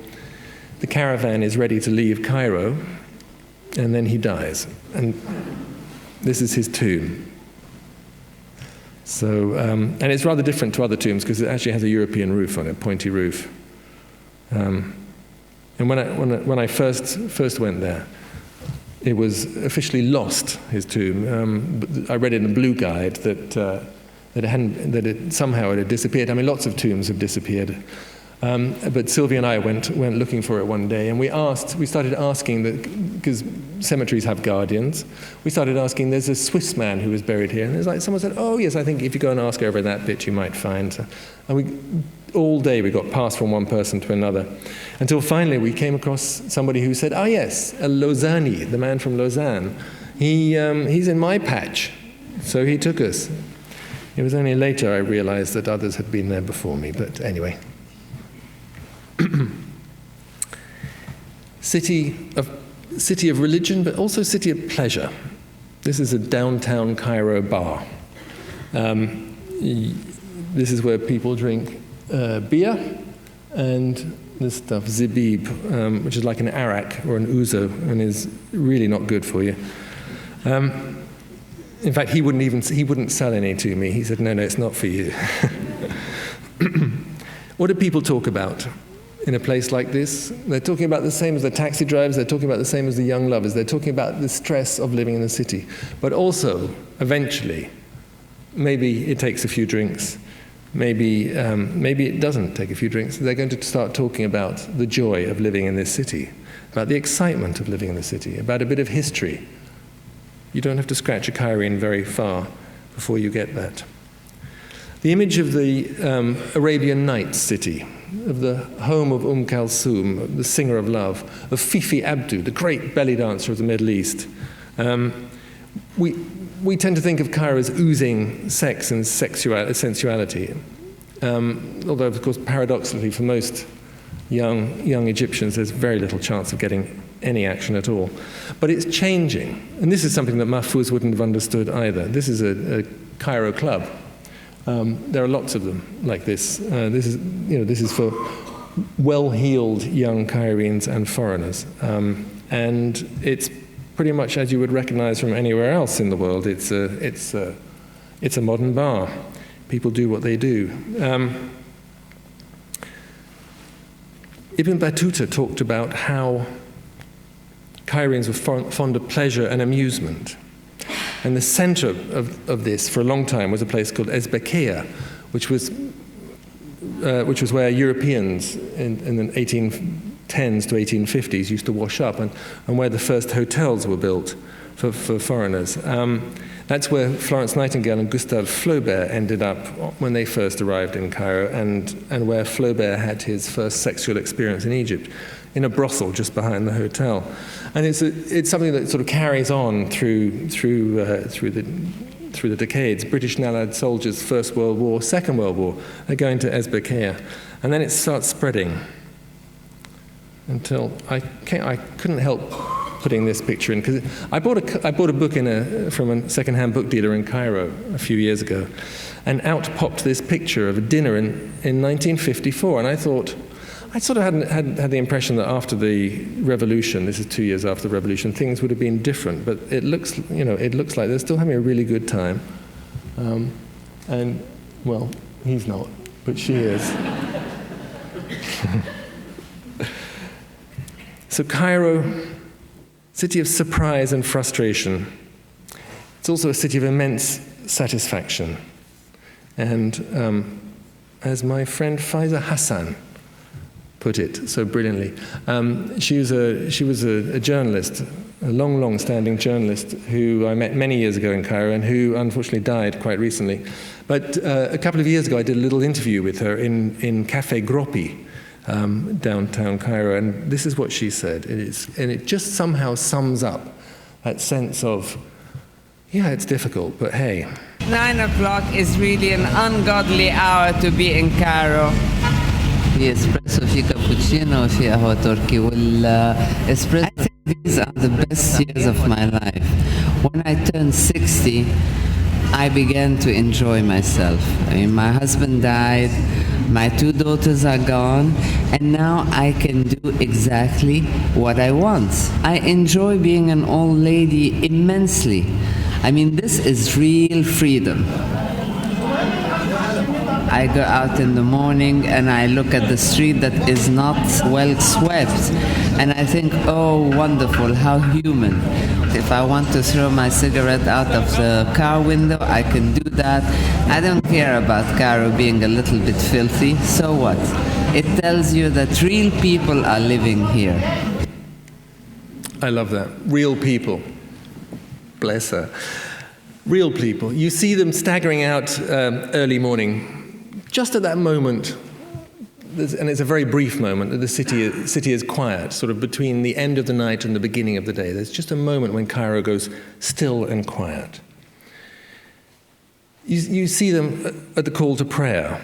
the caravan is ready to leave Cairo, and then he dies. And this is his tomb. So, and it's rather different to other tombs because it actually has a European roof on it, pointy roof. And when I first went there, it was officially lost, his tomb. But I read in a blue guide that it somehow had disappeared. I mean, lots of tombs have disappeared. But Sylvia and I went looking for it one day, and we started asking, because cemeteries have guardians, we started asking, there's a Swiss man who was buried here, and there's like, someone said, oh yes, I think if you go and ask over that bit, you might find. So, and all day we got passed from one person to another, until finally we came across somebody who said, oh yes, Al-Aswany, the man from Lausanne, he's in my patch, so he took us. It was only later I realized that others had been there before me, but anyway. City of religion, but also city of pleasure. This is a downtown Cairo bar. This is where people drink beer and this stuff, zibib, which is like an arak or an ouzo, and is really not good for you. In fact, he wouldn't sell any to me. He said, no, it's not for you. What do people talk about in a place like this? They're talking about the same as the taxi drivers, they're talking about the same as the young lovers, they're talking about the stress of living in the city. But also, eventually, maybe it takes a few drinks, maybe it doesn't take a few drinks. They're going to start talking about the joy of living in this city, about the excitement of living in the city, about a bit of history. You don't have to scratch a Cairene very far before you get that. The image of the Arabian Nights city, of the home of Kulthum, the singer of love, of Fifi Abdu, the great belly dancer of the Middle East. We tend to think of Cairo as oozing sex and sensuality, although, of course, paradoxically, for most young Egyptians, there's very little chance of getting any action at all. But it's changing, and this is something that Mahfouz wouldn't have understood either. This is a Cairo club. There are lots of them like this. This is for well-heeled young Cairenes and foreigners, and it's pretty much as you would recognize from anywhere else in the world. It's a modern bar. People do what they do. Ibn Battuta talked about how Cairenes were fond of pleasure and amusement. And the center of this for a long time was a place called Ezbekiya, which was where Europeans in the 1810s to 1850s used to wash up, and where the first hotels were built for foreigners. That's where Florence Nightingale and Gustave Flaubert ended up when they first arrived in Cairo, and where Flaubert had his first sexual experience in Egypt, in a brothel just behind the hotel. And it's something that sort of carries on through the decades. British and Allied soldiers, First World War, Second World War, are going to Ezbekiya, and then it starts spreading until I couldn't help putting this picture in, because I bought a book from a second-hand book dealer in Cairo a few years ago, and out popped this picture of a dinner in 1954, and I thought, I sort of had the impression that after the revolution, this is 2 years after the revolution, things would have been different. But it looks like they're still having a really good time. And well, he's not, but she is. So Cairo, city of surprise and frustration. It's also a city of immense satisfaction. And as my friend Faiza Hassan put it so brilliantly. She was a journalist a long-standing journalist who I met many years ago in Cairo and who unfortunately died quite recently. But a couple of years ago I did a little interview with her in Cafe Groppi, downtown Cairo, and this is what she said. And it just somehow sums up that sense of, yeah, it's difficult, but hey. 9 o'clock is really an ungodly hour to be in Cairo. في espresso في cappuccino في قهوة تركي والespresso. I think these are the best years of my life. When I turned 60, I began to enjoy myself. I mean, my husband died, my 2 daughters are gone, and now I can do exactly what I want. I enjoy being an old lady immensely. I mean, this is real freedom. I go out in the morning and I look at the street that is not well swept, and I think, oh, wonderful, how human. If I want to throw my cigarette out of the car window, I can do that. I don't care about Cairo being a little bit filthy, so what? It tells you that real people are living here. I love that. Real people. Bless her. Real people. You see them staggering out early morning. Just at that moment, and it's a very brief moment, that the city is quiet, sort of between the end of the night and the beginning of the day. There's just a moment when Cairo goes still and quiet. You see them at the call to prayer.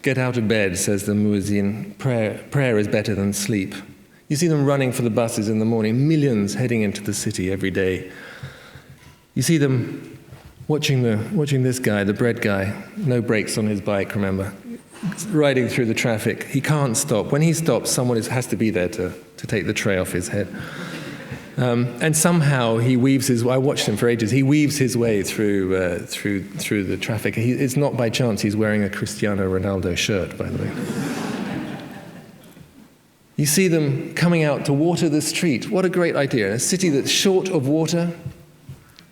Get out of bed, says the muezzin. Prayer is better than sleep. You see them running for the buses in the morning, millions heading into the city every day. You see them watching this guy, the bread guy, no brakes on his bike, remember, riding through the traffic. He can't stop. When he stops, someone has to be there to take the tray off his head. And somehow he weaves his way. I watched him for ages. He weaves his way through the traffic. It's not by chance he's wearing a Cristiano Ronaldo shirt, by the way. You see them coming out to water the street. What a great idea. In a city that's short of water,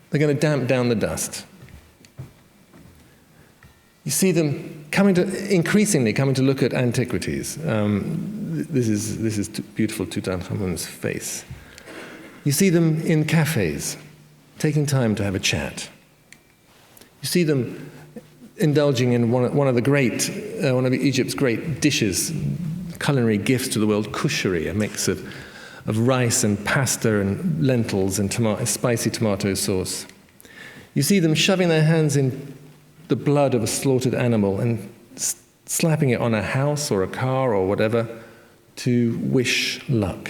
they're going to damp down the dust. You see them increasingly coming to look at antiquities. This is beautiful Tutankhamun's face. You see them in cafes, taking time to have a chat. You see them indulging in one of Egypt's great dishes, culinary gifts to the world, kushari, a mix of rice and pasta and lentils and spicy tomato sauce. You see them shoving their hands in the blood of a slaughtered animal and slapping it on a house or a car or whatever to wish luck.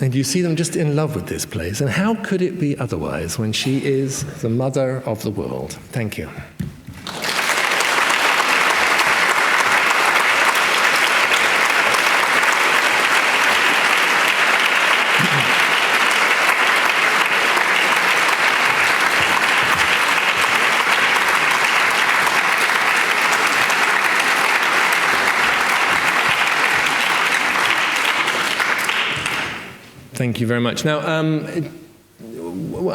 And you see them just in love with this place. And how could it be otherwise when she is the mother of the world? Thank you. Thank you very much. Now, I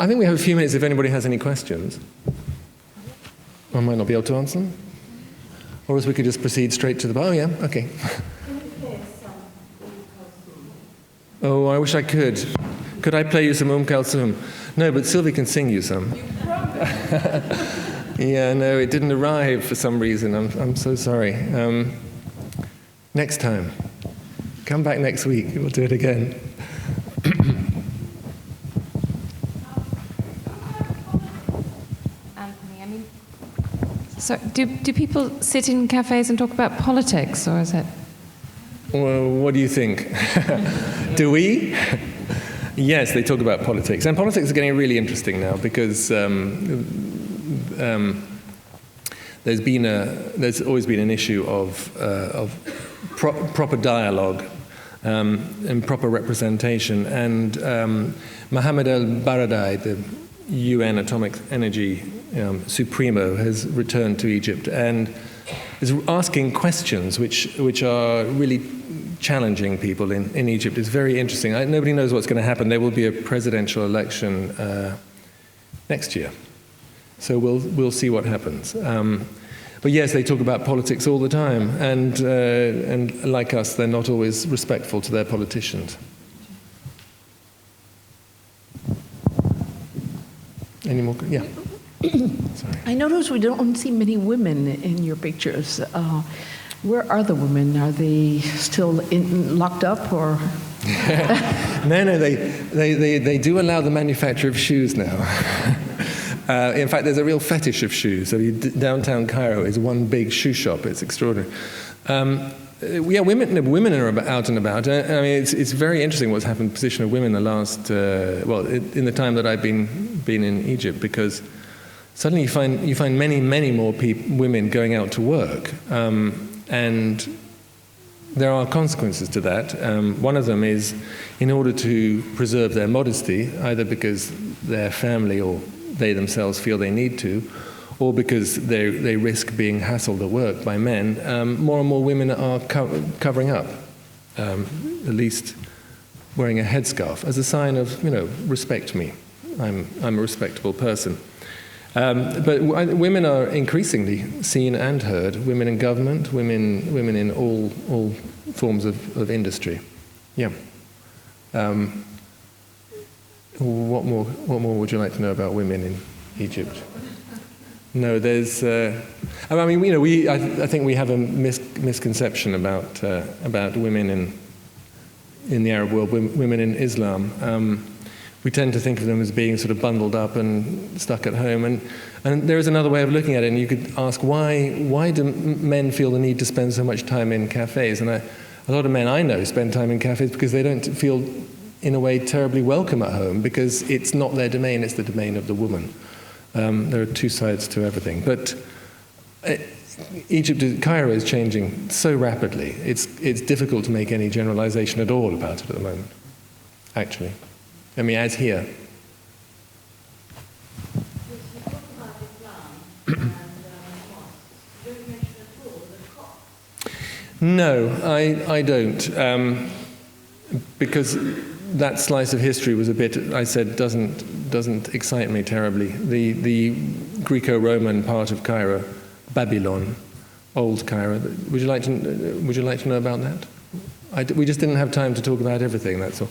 think we have a few minutes if anybody has any questions. I might not be able to answer them. Or else we could just proceed straight to the... Oh, yeah, okay. Oh, I wish I could. Could I play you some Kalsum? No, but Sylvie can sing you some. Yeah, no, it didn't arrive for some reason. I'm so sorry. Next time. Come back next week. We'll do it again. Anthony, so do people sit in cafes and talk about politics, or is it? Well, what do you think? Do we? Yes, they talk about politics, and politics is getting really interesting now because there's always been an issue of proper dialogue. And proper representation. And Mohammed al-Baradei, the UN Atomic Energy Supremo, has returned to Egypt and is asking questions which are really challenging people in Egypt. It's very interesting. Nobody knows what's going to happen. There will be a presidential election next year. So we'll see what happens. But yes, they talk about politics all the time, and like us, they're not always respectful to their politicians. Any more? Yeah. Sorry. I notice we don't see many women in your pictures. Where are the women? Are they still locked up, or? No, they do allow the manufacture of shoes now. In fact, there's a real fetish of shoes. So downtown Cairo is one big shoe shop. It's extraordinary. Yeah, women are out and about. I mean, it's very interesting what's happened to the position of women in the last, in the time that I've been in Egypt, because suddenly you find many more women going out to work, and there are consequences to that. One of them is, in order to preserve their modesty, either because their family or they themselves feel they need to, or because they risk being hassled at work by men, more and more women are covering up, at least wearing a headscarf, as a sign of, respect me. I'm a respectable person. But women are increasingly seen and heard. Women in government, women in all forms of industry. Yeah. What more would you like to know about women in Egypt? No, there's. I mean, I think we have a misconception about women in the Arab world, women in Islam. We tend to think of them as being sort of bundled up and stuck at home, and there is another way of looking at it. And you could ask, why do men feel the need to spend so much time in cafes? And a lot of men I know spend time in cafes because they don't feel, in a way, terribly welcome at home, because it's not their domain; it's the domain of the woman. There are two sides to everything. But Cairo is changing so rapidly. It's difficult to make any generalization at all about it at the moment, actually. I mean, as here. No, I don't. Because that slice of history was a bit, I said, doesn't excite me terribly. The Greco-Roman part of Cairo, Babylon, old Cairo. Would you like to know about that? We just didn't have time to talk about everything. That's all.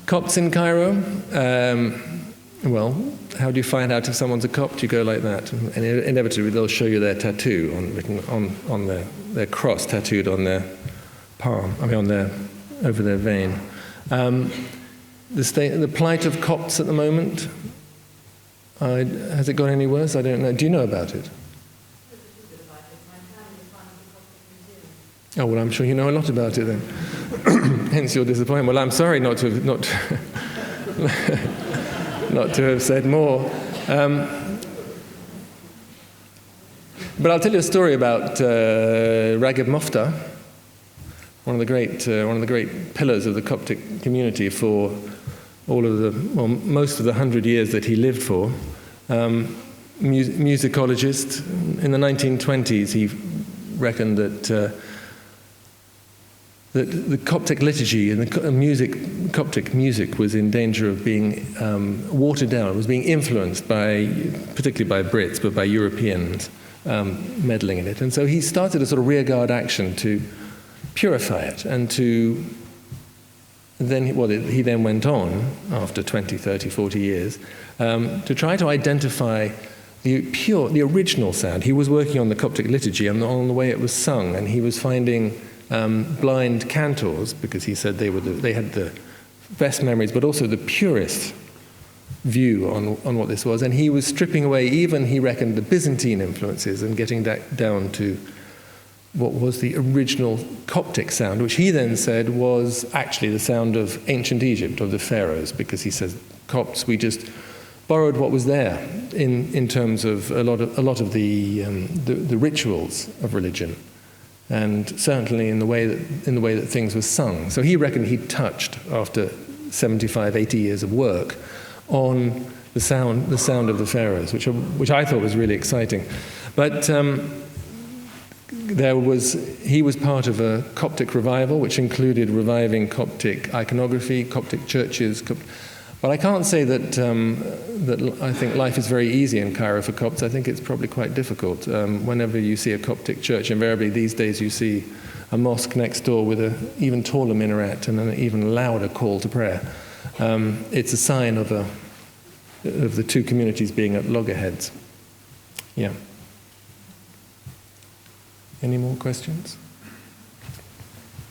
Copts in Cairo. Well, how do you find out if someone's a Copt? You go like that, and inevitably they'll show you their tattoo written on their cross tattooed on their palm. I mean, over their vein. The plight of Copts at the moment, has it got any worse? I don't know. Do you know about it? Oh, well, I'm sure you know a lot about it then. Hence your disappointment. Well, I'm sorry not to have said more. But I'll tell you a story about Raghib Mofta, one of the great pillars of the Coptic community for most of the 100 years that he lived for. Musicologist. In the 1920s, he reckoned that the Coptic liturgy and the Coptic music was in danger of being watered down. It was being influenced particularly by Brits, but by Europeans meddling in it. And so he started a sort of rearguard action to purify it, and he then went on, after 20, 30, 40 years, to try to identify the original sound. He was working on the Coptic liturgy and on the way it was sung, and he was finding blind cantors, because he said they had the best memories, but also the purest view on what this was. And he was stripping away even, he reckoned, the Byzantine influences and getting down to what was the original Coptic sound, which he then said was actually the sound of ancient Egypt, of the pharaohs, because he says Copts, we just borrowed what was there in terms of a lot of the rituals of religion, and certainly in the way that things were sung. So he reckoned he'd touched, after 75, 80 years of work, on the sound of the pharaohs, which I thought was really exciting. But he was part of a Coptic revival, which included reviving Coptic iconography, Coptic churches. But I can't say that I think life is very easy in Cairo for Copts. I think it's probably quite difficult. Whenever you see a Coptic church, invariably these days you see a mosque next door with an even taller minaret and an even louder call to prayer. It's a sign of the two communities being at loggerheads. Yeah. Any more questions?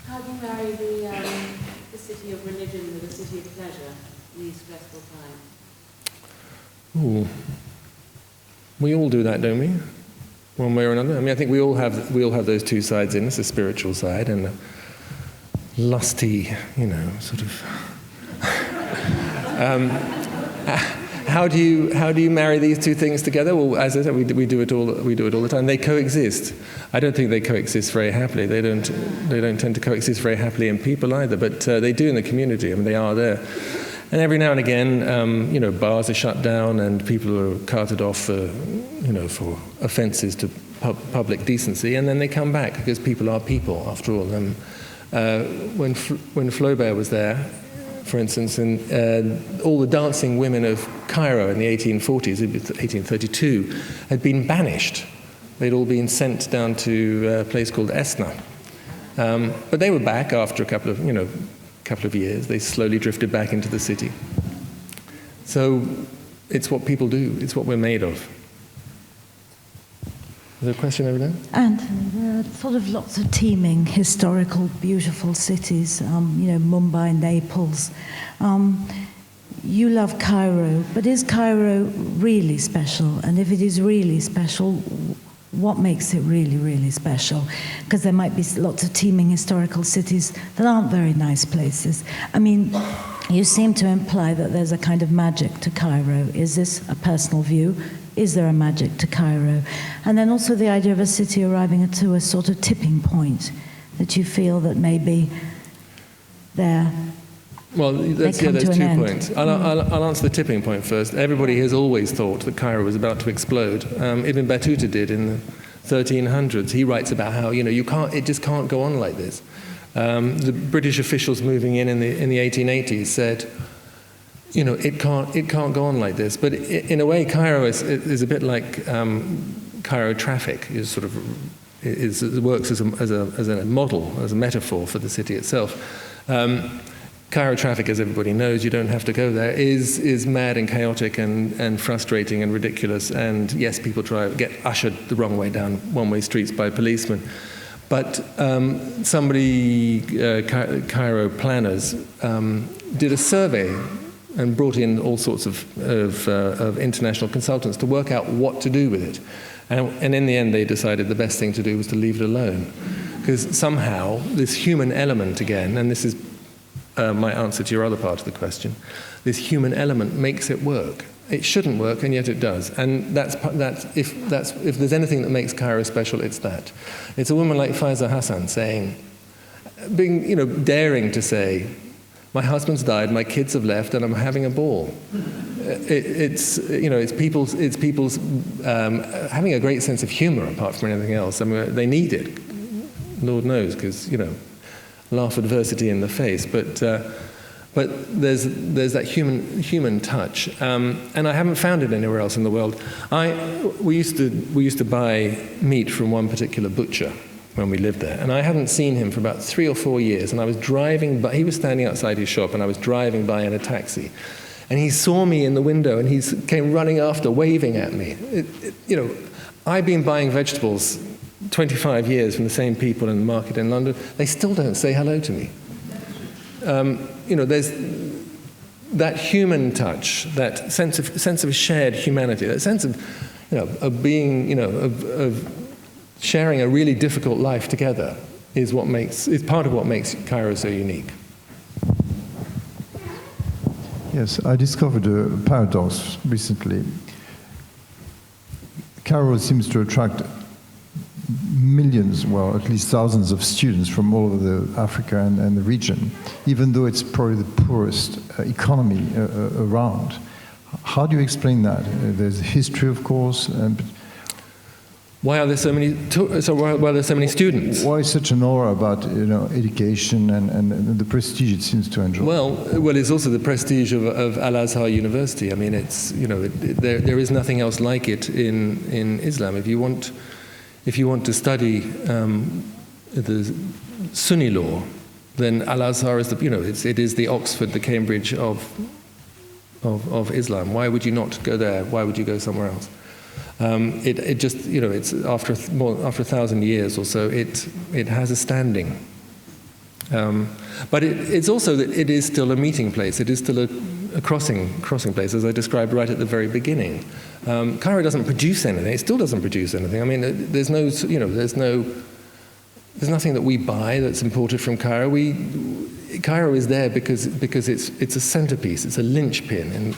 How do you marry the city of religion with the city of pleasure in these stressful times? Ooh. We all do that, don't we? One way or another. I mean, I think we all have those two sides in us, the spiritual side and the lusty, sort of. How do you marry these two things together? Well, as I said, we do it all the time. They coexist. I don't think they coexist very happily. They don't tend to coexist very happily in people either, but they do in the community. I mean, they are there. And every now and again, bars are shut down and people are carted off for offences to public decency, and then they come back because people are people, after all. When Flaubert was there, for instance, and all the dancing women of Cairo in the 1840s, 1832, had been banished. They'd all been sent down to a place called Esna. But they were back after a couple of years. They slowly drifted back into the city. So it's what people do. It's what we're made of. Is there a question over there? Anthony, there are sort of lots of teeming, historical, beautiful cities, Mumbai, Naples. You love Cairo, but is Cairo really special? And if it is really special, what makes it really, really special? Because there might be lots of teeming historical cities that aren't very nice places. I mean, you seem to imply that there's a kind of magic to Cairo. Is this a personal view? Is there a magic to Cairo? And then also the idea of a city arriving to a sort of tipping point, that you feel that maybe there... Well, there's two points. I'll answer the tipping point first. Everybody has always thought that Cairo was about to explode. Ibn Battuta did in the 1300s. He writes about how it just can't go on like this. The British officials moving in the 1880s said, it can't go on like this. But in a way, Cairo is a bit like Cairo traffic. It works as a model, as a metaphor for the city itself. Cairo traffic, as everybody knows, you don't have to go there, is mad and chaotic and frustrating and ridiculous. And yes, people get ushered the wrong way down one-way streets by policemen. But Cairo planners, did a survey and brought in all sorts of international consultants to work out what to do with it. And in the end, they decided the best thing to do was to leave it alone. Because somehow, this human element again, and this is my answer to your other part of the question, this human element makes it work. It shouldn't work, and yet it does. And if there's anything that makes Cairo special, it's that. It's a woman like Faiza Hassan daring to say, my husband's died, my kids have left, and I'm having a ball. It's people's having a great sense of humour apart from anything else. I mean, they need it, Lord knows, because laugh adversity in the face. But there's that human touch, and I haven't found it anywhere else in the world. We used to buy meat from one particular butcher when we lived there, and I hadn't seen him for about 3 or 4 years. And I was driving by; he was standing outside his shop, and I was driving by in a taxi, and he saw me in the window, and he came running after, waving at me. I've been buying vegetables 25 years from the same people in the market in London. They still don't say hello to me. There's that human touch, that sense of shared humanity, that sense of being, of sharing a really difficult life together is part of what makes Cairo so unique. Yes, I discovered a paradox recently. Cairo seems to attract millions, well, at least thousands of students from all over Africa and the region, even though it's probably the poorest economy around. How do you explain that? There's history, of course. Why are there so many? Why are there so many students? Why such an aura about education and the prestige it seems to enjoy? Well, it's also the prestige of Al-Azhar University. I mean, it's there is nothing else like it in Islam. If you want to study the Sunni law, then Al-Azhar is it is the Oxford, the Cambridge of Islam. Why would you not go there? Why would you go somewhere else? It just, it's after 1,000 years or so, it has a standing. But it's also that it is still a meeting place. It is still a crossing place, as I described right at the very beginning. Cairo doesn't produce anything. It still doesn't produce anything. I mean, there's nothing that we buy that's imported from Cairo. Cairo is there because it's a centerpiece. It's a linchpin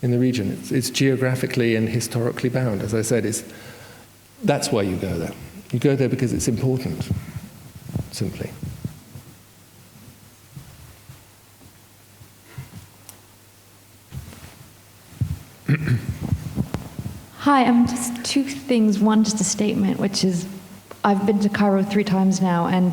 in the region. It's geographically and historically bound. As I said, that's why you go there. You go there because it's important, simply. Hi, just two things. One, just a statement, which is I've been to Cairo 3 times now, and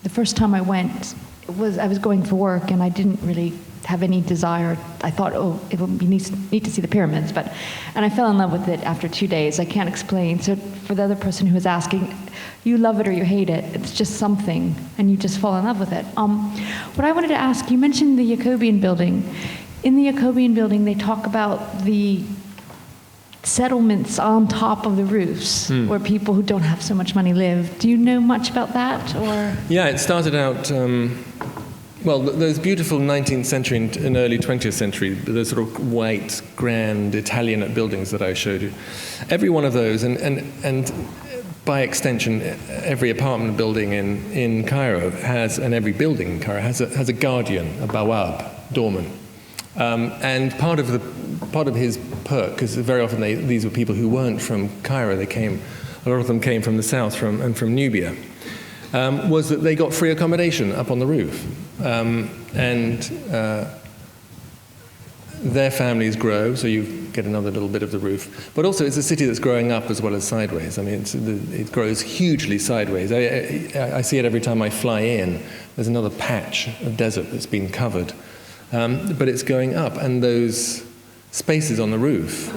the first time I went, I was going for work, and I didn't really have any desire. I thought, it would be neat to see the pyramids, and I fell in love with it after 2 days. I can't explain. So for the other person who was asking, you love it or you hate it. It's just something, and you just fall in love with it. What I wanted to ask, you mentioned the Jacobean building. In the Jacobean building, they talk about the settlements on top of the roofs where people who don't have so much money live. Do you know much about that? Or? Yeah, it started out, those beautiful 19th century and early 20th century, those sort of white, grand Italianate buildings that I showed you. Every one of those, and by extension, every apartment building in Cairo and every building in Cairo has a guardian, a bawab, doorman. And part of his perk, because very often these were people who weren't from Cairo, a lot of them came from the south and from Nubia, was that they got free accommodation up on the roof. Their families grow, so you get another little bit of the roof. But also it's a city that's growing up as well as sideways. I mean, it grows hugely sideways. I see it every time I fly in. There's another patch of desert that's been covered. But it's going up, and those spaces on the roof.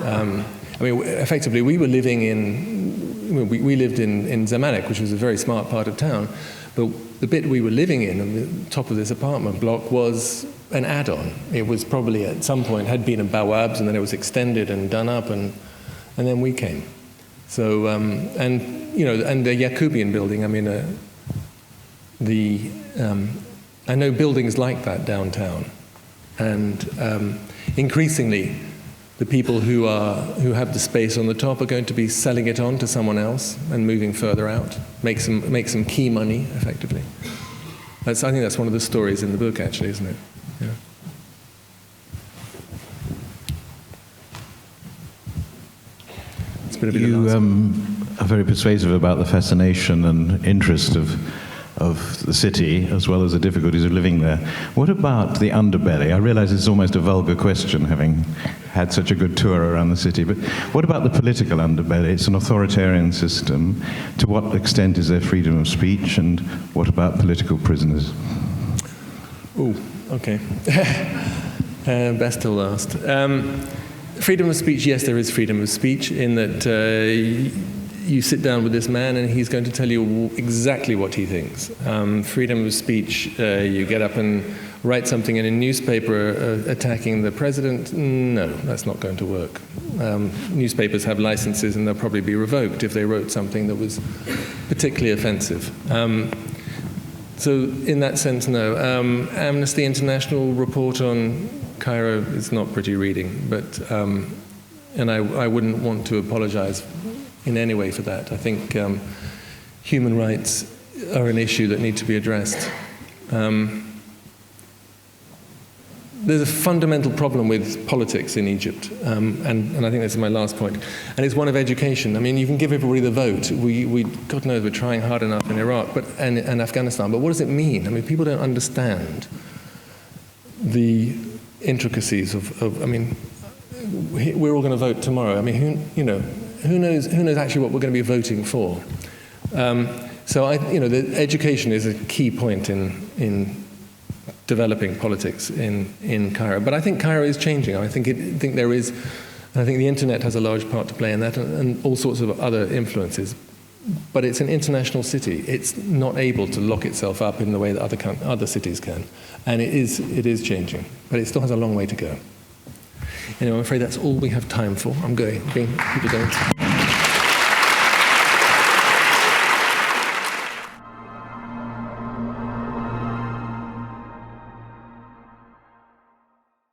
Effectively, we were living we lived in Zamalek, which was a very smart part of town, but the bit we were living in, on the top of this apartment block, was an add-on. It was probably at some point had been a Bawab's, and then it was extended and done up, and then we came. So and the Jacobean building. I know buildings like that downtown. And increasingly, the people who have the space on the top are going to be selling it on to someone else and moving further out, make some key money, effectively. I think that's one of the stories in the book, actually, isn't it? Yeah. It's been a bit you are very persuasive about the fascination and interest of the city, as well as the difficulties of living there. What about the underbelly? I realize it's almost a vulgar question, having had such a good tour around the city, but what about the political underbelly? It's an authoritarian system. To what extent is there freedom of speech, and what about political prisoners? Oh, okay. Best till last. Freedom of speech, yes, there is freedom of speech, in that you sit down with this man and he's going to tell you exactly what he thinks. Freedom of speech, you get up and write something in a newspaper attacking the president, no, that's not going to work. Newspapers have licenses and they'll probably be revoked if they wrote something that was particularly offensive. So in that sense, no. Amnesty International report on Cairo is not pretty reading, but and I wouldn't want to apologize in any way for that. I think human rights are an issue that need to be addressed. There's a fundamental problem with politics in Egypt, and I think this is my last point, and it's one of education. I mean, you can give everybody the vote. We God knows, we're trying hard enough in Iraq and Afghanistan, but what does it mean? I mean, people don't understand the intricacies of I mean, we're all going to vote tomorrow. I mean, who knows actually what we're going to be voting for? So education is a key point in developing politics in Cairo. But I think Cairo is changing. I think there is, and I think the internet has a large part to play in that, and all sorts of other influences. But it's an international city. It's not able to lock itself up in the way that other cities can, and it is changing. But it still has a long way to go. Anyway, I'm afraid that's all we have time for. I'm going. People don't.